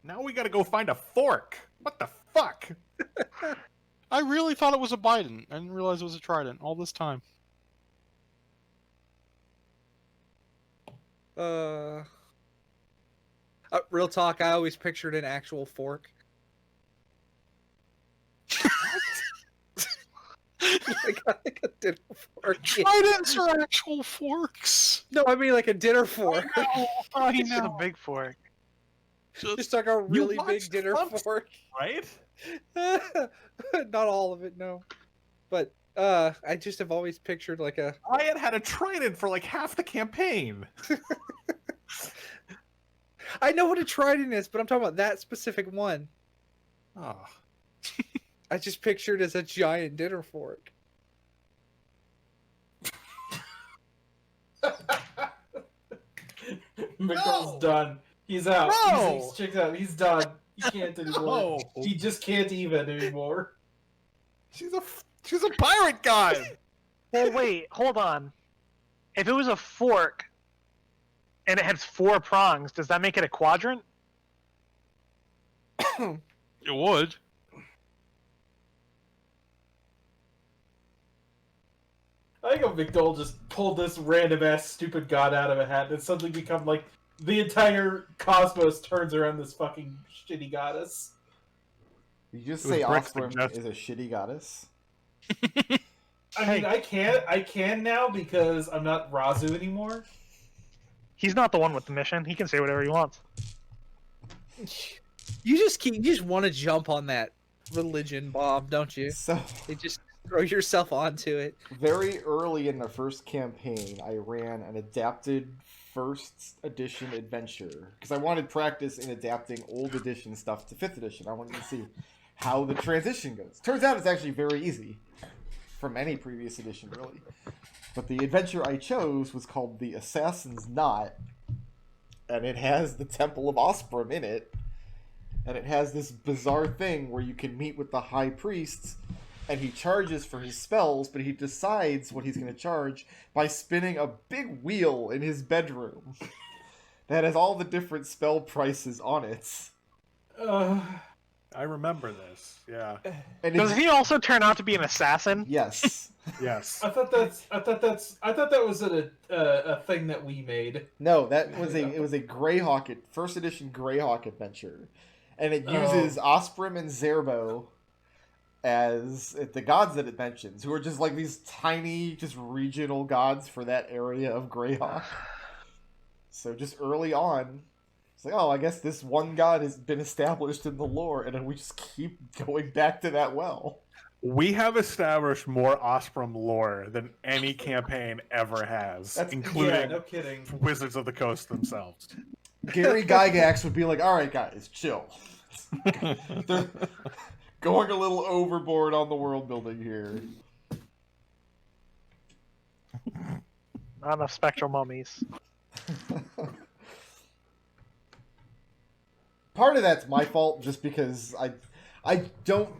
F: Now we gotta go find a fork. What the fuck?
B: I really thought it was a Biden. I didn't realize it was a trident all this time.
D: Real talk, I always pictured an actual fork. like a dinner fork.
B: Tridents are actual forks.
D: No, I mean like a dinner fork.
B: I
C: It's a
B: know.
C: big fork.
D: Just like a really big
F: watched
D: dinner
F: Flumph,
D: fork.
F: right?
D: Not all of it, no. But I just have always pictured like a.
F: I had a trident for like half the campaign.
D: I know what a trident is, but I'm talking about that specific one.
F: Oh.
D: I just pictured as a giant dinner fork.
E: McDohl's done. He's out.
F: No!
E: He's checked out. He's done. He can't anymore.
F: No.
E: He just can't even anymore.
F: She's a pirate guy.
C: Well, wait, hold on. If it was a fork and it has 4 prongs, does that make it a quadrant?
B: It would.
E: I think McDohl just pulled this random ass stupid god out of a hat and it's suddenly become like the entire cosmos turns around this fucking shitty goddess.
A: You just
F: It was
A: say
F: Brick's
A: Osprem
F: suggestion.
A: is a shitty goddess.
E: I mean, I can now because I'm not Razu anymore.
C: He's not the one with the mission. He can say whatever he wants.
D: You just want to jump on that religion bomb, don't you?
A: So
D: You just throw yourself onto it.
A: very early in the first campaign, I ran an adapted first edition adventure because I wanted practice in adapting old edition stuff to 5th edition. I wanted to see how the transition goes. Turns out it's actually very easy from any previous edition, really. But the adventure I chose was called The Assassin's Knot, and it has the Temple of Osprem in it, and it has this bizarre thing where you can meet with the High Priest, and he charges for his spells, but he decides what he's going to charge by spinning a big wheel in his bedroom that has all the different spell prices on it.
F: I remember this. Yeah.
A: And
C: Does
A: it's,
C: he also turn out to be an assassin?
A: yes.
F: Yes.
E: I thought that was a thing that we made.
A: No, it was a Greyhawk, first edition Greyhawk adventure, and it uses Osprem and Zerbo as the gods that it mentions, who are just like these tiny, just regional gods for that area of Greyhawk. So just early on, it's like, oh, I guess this one god has been established in the lore, and then we just keep going back to that well.
F: We have established more Osprem lore than any campaign ever has,
E: Yeah,
F: including
E: no kidding.
F: Wizards of the Coast themselves.
A: Gary Gygax would be like, all right, guys, chill. They're going a little overboard on the world building here.
C: Not enough spectral mummies.
A: Part of that's my fault, just because I don't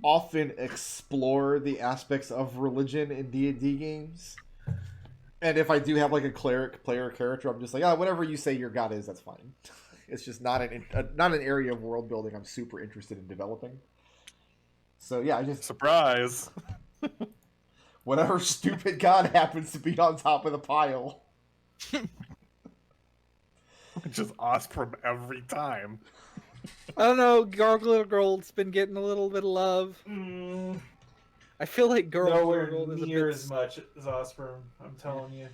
A: often explore the aspects of religion in D&D games. And if I do have like a cleric player character, I'm just like, whatever you say your god is, that's fine. It's just not an area of world building I'm super interested in developing. So yeah, I just
F: Surprise!
A: whatever stupid god happens to be on top of the pile.
F: Just Osprem every time.
D: I don't know, Gargoyle Girl's been getting a little bit of love. I feel like
E: Nowhere
D: Gargoyle Girl is a
E: near
D: bit...
E: as much as Osprem. I'm telling you.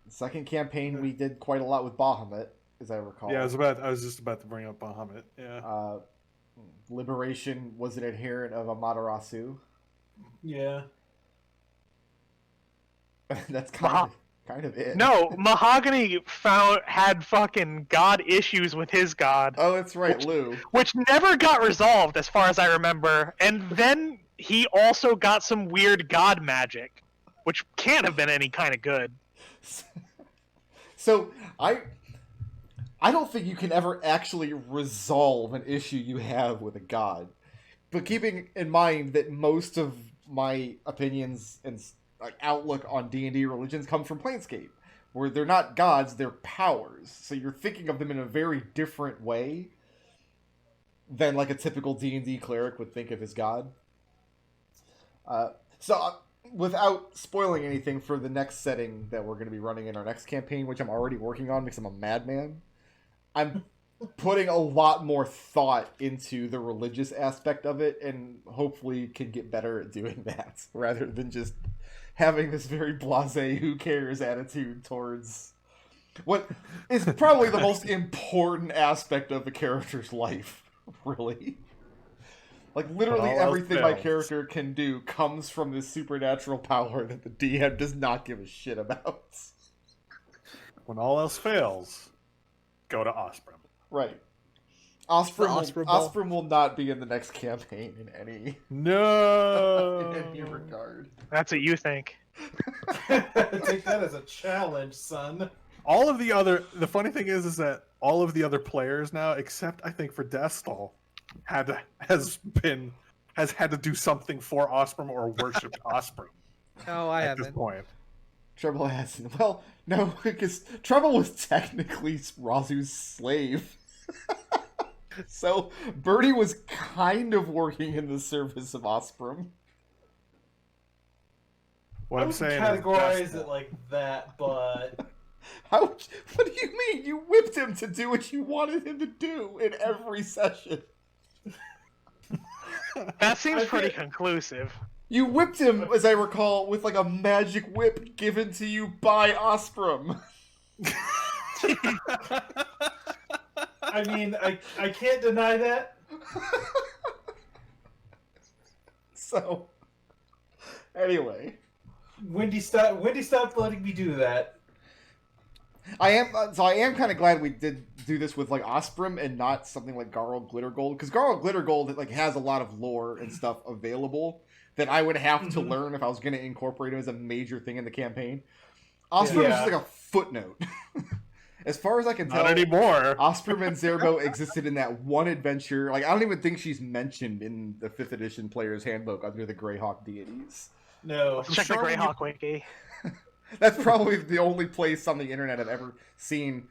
A: Second campaign, we did quite a lot with Bahamut, as I recall.
F: Yeah, I was just about to bring up Bahamut. Yeah.
A: Liberation was an adherent of Amaterasu.
E: Yeah.
A: That's kind of it.
C: No, Mahogany had fucking god issues with his god,
A: Oh, that's right, Lou.
C: which never got resolved as far as I remember. And then he also got some weird god magic, which can't have been any kind of good.
A: So I don't think you can ever actually resolve an issue you have with a god. But keeping in mind that most of my opinions and outlook on D&D religions come from Planescape, where they're not gods, they're powers. So you're thinking of them in a very different way than like a typical D&D cleric would think of his god. Without spoiling anything for the next setting that we're going to be running in our next campaign, which I'm already working on because I'm a madman, I'm putting a lot more thought into the religious aspect of it, and hopefully can get better at doing that rather than just having this very blasé, who cares attitude towards what is probably the most important aspect of a character's life, really. Like, literally everything my character can do comes from this supernatural power that the DM does not give a shit about.
F: When all else fails, go to Osprem.
A: Right.
D: Osprem
A: Osprem will not be in the next campaign in any
F: No.
A: in any regard.
C: That's what you think.
E: Take that as a challenge, son.
F: The funny thing is that all of the other players now, except I think for Destil, has had to do something for Osprem or worshipped Osprem.
D: No, I
F: at this
D: haven't.
F: point.
A: Treble hasn't. Well, no, because Treble was technically Razu's slave. So Birdie was kind of working in the service of Osprem.
F: What
E: I
F: I'm
E: would
F: saying
E: categorize
F: is
E: it like that, but
A: What do you mean? You whipped him to do what you wanted him to do in every session.
C: That seems pretty conclusive.
A: You whipped him, as I recall, with like a magic whip given to you by Osprem.
E: I mean, I can't deny that.
A: So, anyway,
E: Wendy stopped letting me do that.
A: I am kind of glad we did do this with like Osprem and not something like Garl Glittergold, because Garl Glittergold like has a lot of lore and stuff available that I would have to learn if I was going to incorporate it as a major thing in the campaign. Osprem is just like a footnote. As far as I can tell,
F: not anymore.
A: Osprem and Zerbo existed in that one adventure. Like, I don't even think she's mentioned in the 5th edition Player's Handbook under the Greyhawk deities.
E: No.
C: Check the Greyhawk wiki.
A: That's probably the only place on the internet I've ever seen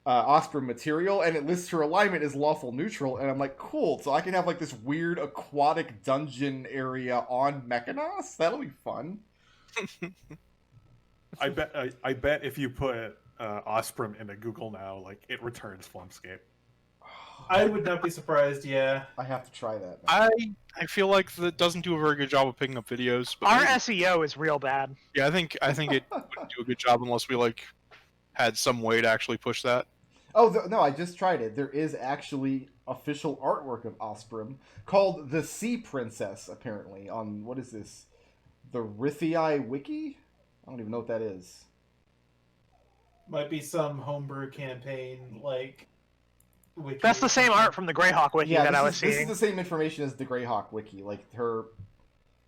A: Osprem material, and it lists her alignment as lawful neutral, and I'm like, cool, so I can have like this weird aquatic dungeon area on Mechanos? That'll be fun.
F: I bet if you put Osprem into Google now, like it returns Flumphscape.
E: I would not be surprised, yeah.
A: I have to try that now.
B: I feel like that doesn't do a very good job of picking up videos. But
C: Our SEO is real bad.
B: yeah, I think it wouldn't do a good job unless we like had some way to actually push that.
A: Oh, no, I just tried it. There is actually official artwork of Osprem called the Sea Princess, apparently, on, what is this? The Rithii Wiki? I don't even know what that is.
E: Might be some homebrew campaign, like... wiki.
C: That's the same art from the Greyhawk wiki that I was
A: This
C: seeing.
A: is the same information as the Greyhawk Wiki. Like, her...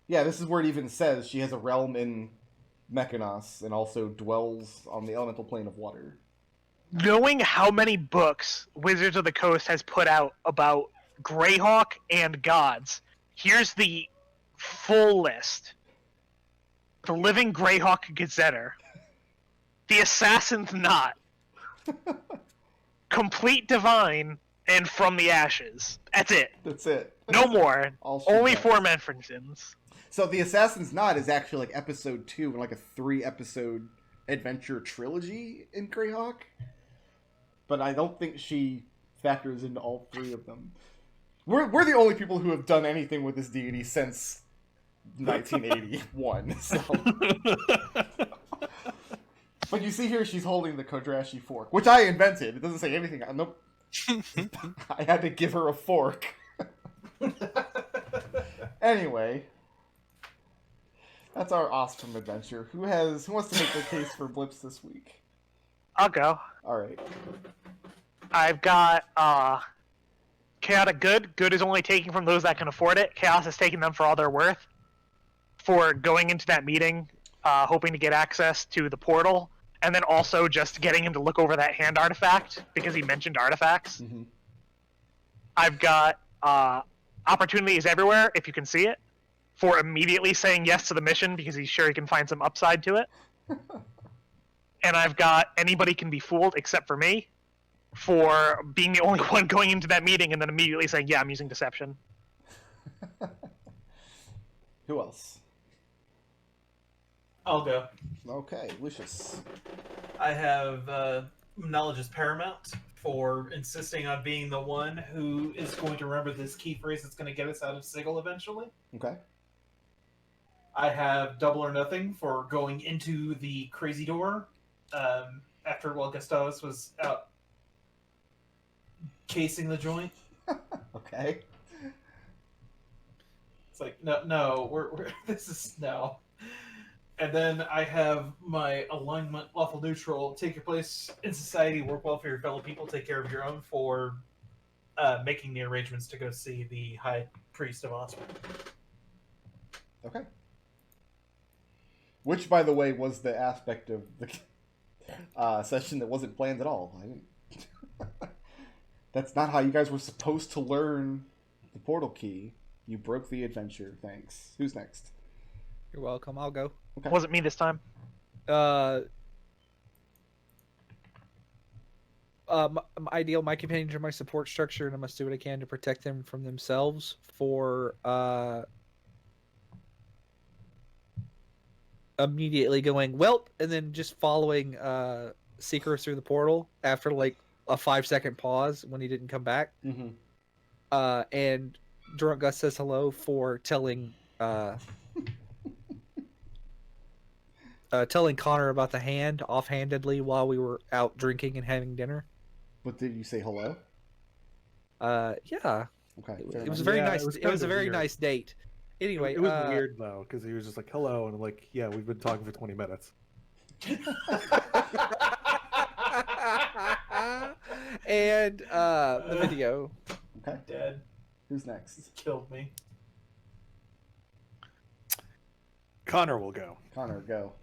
A: Yeah, this is where it even says she has a realm in Mechanos and also dwells on the elemental plane of water.
C: Knowing how many books Wizards of the Coast has put out about Greyhawk and gods, here's the full list. The Living Greyhawk Gazetter. The Assassin's Knot. Complete Divine, and From the Ashes. That's it.
A: That's it.
C: No more.
A: All she
C: Only
A: does.
C: 4 mentions.
A: So the Assassin's Knot is actually like episode 2 in like a 3-episode adventure trilogy in Greyhawk. But I don't think she factors into all 3 of them. We're the only people who have done anything with this deity since 1981. So. But you see here she's holding the Kodrashi fork, which I invented. It doesn't say anything. Nope. I had to give her a fork. Anyway. That's our Osprem adventure. Who wants to make the case for Blips this week?
C: I'll go.
A: Alright.
C: I've got Chaotic Good. Good is only taking from those that can afford it. Chaos is taking them for all they're worth. For going into that meeting, hoping to get access to the portal, and then also just getting him to look over that hand artifact, because he mentioned artifacts.
A: Mm-hmm.
C: I've got Opportunity is Everywhere, if you can see it, for immediately saying yes to the mission, because he's sure he can find some upside to it. And I've got Anybody Can Be Fooled Except for Me, for being the only one going into that meeting and then immediately saying, yeah, I'm using deception.
A: Who else?
E: I'll go.
A: Okay, Lucius.
E: I have knowledge is paramount for insisting on being the one who is going to remember this key phrase that's going to get us out of Sigil eventually.
A: Okay.
E: I have double or nothing for going into the crazy door after Gustavus was out casing the joint.
A: Okay.
E: It's like, no, we're this is no. And then I have my alignment lawful neutral. Take your place in society, work well for your fellow people, take care of your own for making the arrangements to go see the High Priest of Osprem.
A: Okay. Which, by the way, was the aspect of the session that wasn't planned at all. I didn't... That's not how you guys were supposed to learn the portal key. You broke the adventure. Thanks. Who's next?
D: You're welcome. I'll go.
A: Okay.
C: Wasn't me this time.
D: Ideal. My companions are my support structure, and I must do what I can to protect them from themselves. For immediately going welp, and then just following Seeker through the portal after like a 5-second pause when he didn't come back.
A: Mm-hmm.
D: And Drunk Gus says hello for telling telling Connor about the hand offhandedly while we were out drinking and having dinner.
A: But did you say hello?
D: Yeah.
A: Okay.
D: It was a very nice. It was a very nice date. Anyway,
F: it was weird though because he was just like hello, and I'm like, yeah, we've been talking for 20 minutes.
D: And the video.
A: Okay.
E: Dead.
A: Who's next?
E: Killed me.
F: Connor will go.
A: Connor, go.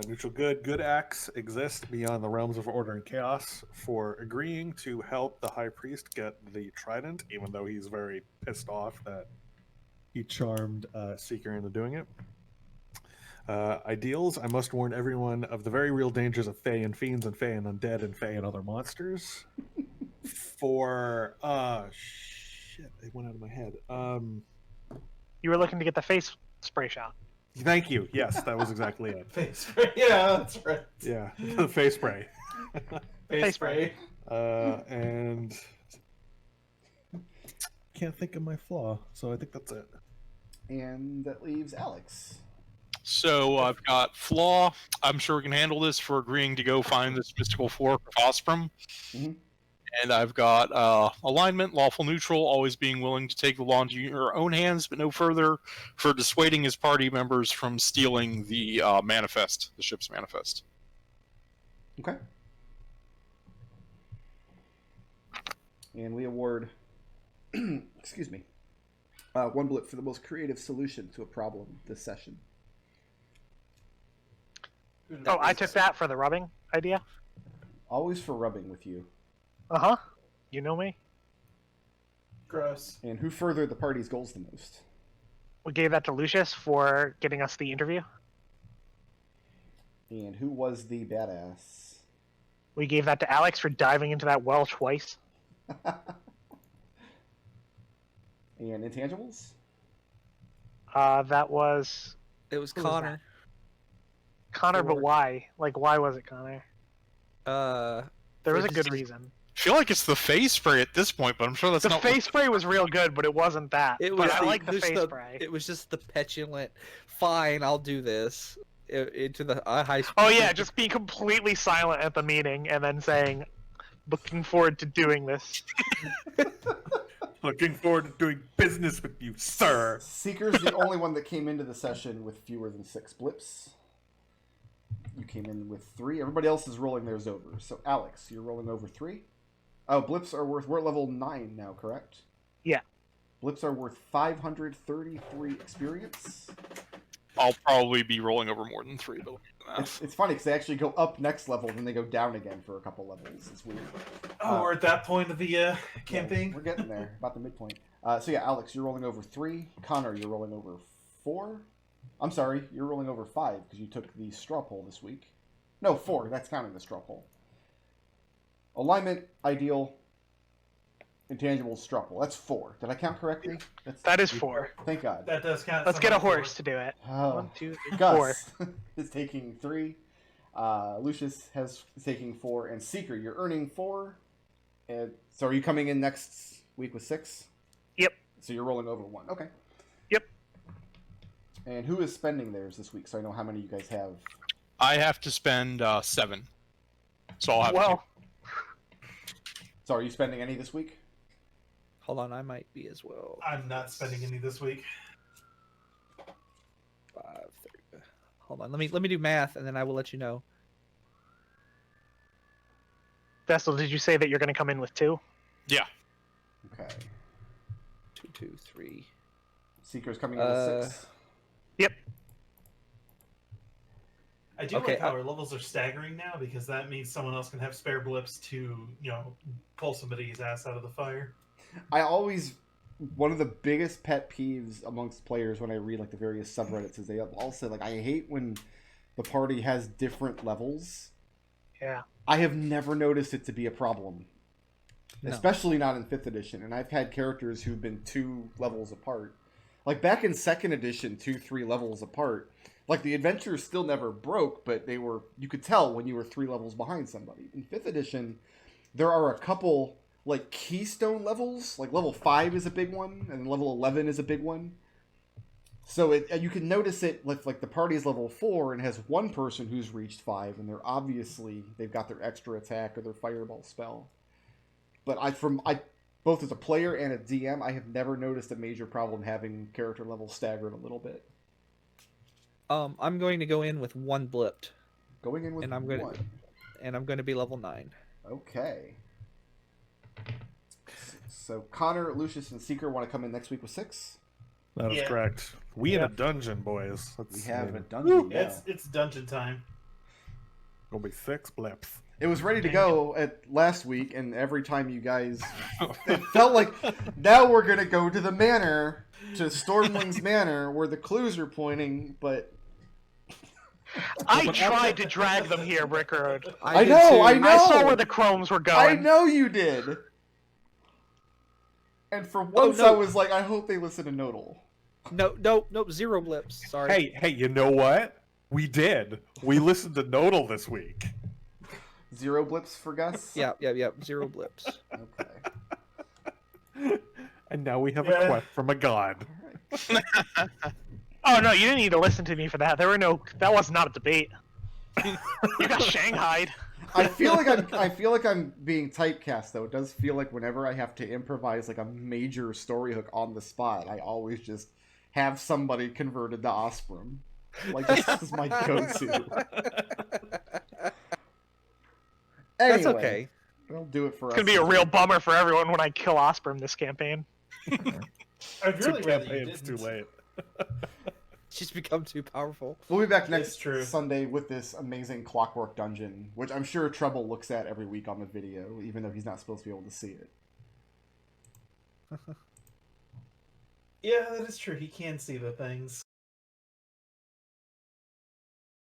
F: Neutral good. Good acts exist beyond the realms of order and chaos for agreeing to help the High Priest get the trident, even though he's very pissed off that he charmed Seeker into doing it. Ideals, I must warn everyone of the very real dangers of Fae and Fiends and Fae and Undead and Fae and other monsters. For, shit, it went out of my head.
C: You were looking to get the face spray shot.
F: Thank you. Yes, that was exactly it.
E: Face spray. Yeah, that's right.
F: Yeah, the face spray.
E: Face spray.
F: And can't think of my flaw, so I think that's it.
A: And that leaves Alex.
B: So I've got Flaw. I'm sure we can handle this for agreeing to go find this mystical fork of Osprem.
A: Mm-hmm.
B: And I've got Alignment, Lawful Neutral, always being willing to take the law into your own hands, but no further, for dissuading his party members from stealing the manifest, the ship's manifest.
A: Okay. And we award, excuse me, 1 blip for the most creative solution to a problem this session.
C: Oh, I took that for the rubbing idea.
A: Always for rubbing with you.
C: Uh-huh. You know me.
E: Gross.
A: And who furthered the party's goals the most?
C: We gave that to Lucius for getting us the interview.
A: And who was the badass?
C: We gave that to Alex for diving into that well twice.
A: And intangibles?
C: That was
D: It was
C: Who was
D: Connor.
C: Connor, but
D: Or-
C: why? Like, why was it Connor? There was a good reason.
B: I feel like it's the face spray at this point, but I'm sure that's
C: The
B: not
C: face spray was real good, but it wasn't that.
D: It
C: But
D: was
C: I like the
D: just
C: face spray.
D: It was just the petulant. Fine, I'll do this. Into the high school.
C: Oh yeah, just being completely silent at the meeting and then saying, "Looking forward to doing this."
F: Looking forward to doing business with you, sir.
A: Seeker's the only one that came into the session with fewer than 6 blips. You came in with 3. Everybody else is rolling theirs over. So, Alex, you're rolling over 3. Oh, blips are worth... We're at level 9 now, correct?
C: Yeah.
A: Blips are worth 533 experience.
B: I'll probably be rolling over more than 3, but
A: It's funny because they actually go up next level, then they go down again for a couple levels. It's weird.
E: Oh, we're at that point of the
A: Yeah,
E: campaign.
A: we're getting there, about the midpoint. So yeah, Alex, you're rolling over 3. Connor, you're rolling over 4. I'm sorry, you're rolling over 5 because you took the straw poll this week. No, 4. That's counting the straw poll. Alignment, ideal, intangible struggle. That's 4. Did I count correctly?
C: That is 4.
A: Thank God.
E: That does count.
C: Let's get a
E: somehow
C: horse to do it.
A: Oh.
C: 1, 2, 3, 4.
A: Gus is taking 3. Lucius is taking 4, and Seeker, you're earning 4. And so, are you coming in next week with 6?
C: Yep.
A: So you're rolling over 1. Okay.
C: Yep.
A: And who is spending theirs this week? So I know how many you guys have.
B: I have to spend 7. So I'll have
C: Well,
A: So are you spending any this week?
D: Hold on, I might be as well.
E: I'm not spending any this week.
D: 5, 30. Hold on, let me do math, and then I will let you know.
C: Destil, did you say that you're going to come in with 2?
B: Yeah.
A: Okay.
D: 2, 2, 3.
A: Seeker's coming in with 6.
C: Yep.
E: I do
D: Okay,
E: like how our levels are staggering now because that means someone else can have spare blips to, pull somebody's ass out of the fire.
A: One of the biggest pet peeves amongst players when I read like the various subreddits is they all say like, I hate when the party has different levels.
C: Yeah.
A: I have never noticed it to be a problem.
D: No.
A: Especially not in 5th edition. And I've had characters who've been 2 levels apart. Like back in 2nd edition, 2-3 levels apart. Like the adventures still never broke, but you could tell when you were 3 levels behind somebody. In 5th edition, there are a couple like keystone levels. Like level 5 is a big one, and level 11 is a big one. So you can notice it like the party is level 4 and has one person who's reached 5, and they've got their extra attack or their fireball spell. But both as a player and a DM, I have never noticed a major problem having character levels staggered a little bit.
D: I'm going to go in with 1 blipped,
A: Going in with
D: and I'm going to be level 9.
A: Okay. So Connor, Lucius, and Seeker want to come in next week with 6.
F: That is
E: Yeah.
F: correct. We in a dungeon, boys.
A: We
F: Let's
A: have a
F: see.
A: dungeon now.
E: It's dungeon time.
F: Gonna be 6 blips.
A: It was ready to go at last week, and every time you guys, it felt like now we're gonna go to the manor, to Stormling's manor, where the clues are pointing. But
C: I tried to drag them here, Brickroad.
A: I
D: did
A: know,
D: too.
A: I
C: I saw where the chromes were going.
A: I know you did. And for once,
D: no.
A: I was like, I hope they listen to Nodal.
D: No, 0 blips. Sorry.
F: Hey, you know what? We did. We listened to Nodal this week.
A: 0 blips for Gus.
D: Yeah. 0 blips.
A: Okay.
F: And now we have a quest from a god.
C: Oh no, you didn't need to listen to me for that. That was not a debate. You got shanghaied.
A: I feel like I'm being typecast though. It does feel like whenever I have to improvise like a major story hook on the spot, I always just have somebody converted to Osprem. Like this is my go-to. Anyway,
D: That's okay.
A: I'll do it for us.
C: It's gonna be a real bummer for everyone when I kill Osprem this campaign.
E: I'd really rather you
F: It's
E: didn't.
F: too late.
D: She's become too powerful.
A: We'll be back
E: It's
A: next
E: true.
A: Sunday with this amazing Clockwork Dungeon, which I'm sure Treble looks at every week on the video, even though he's not supposed to be able to see it.
E: Yeah, that is true. He can see the things.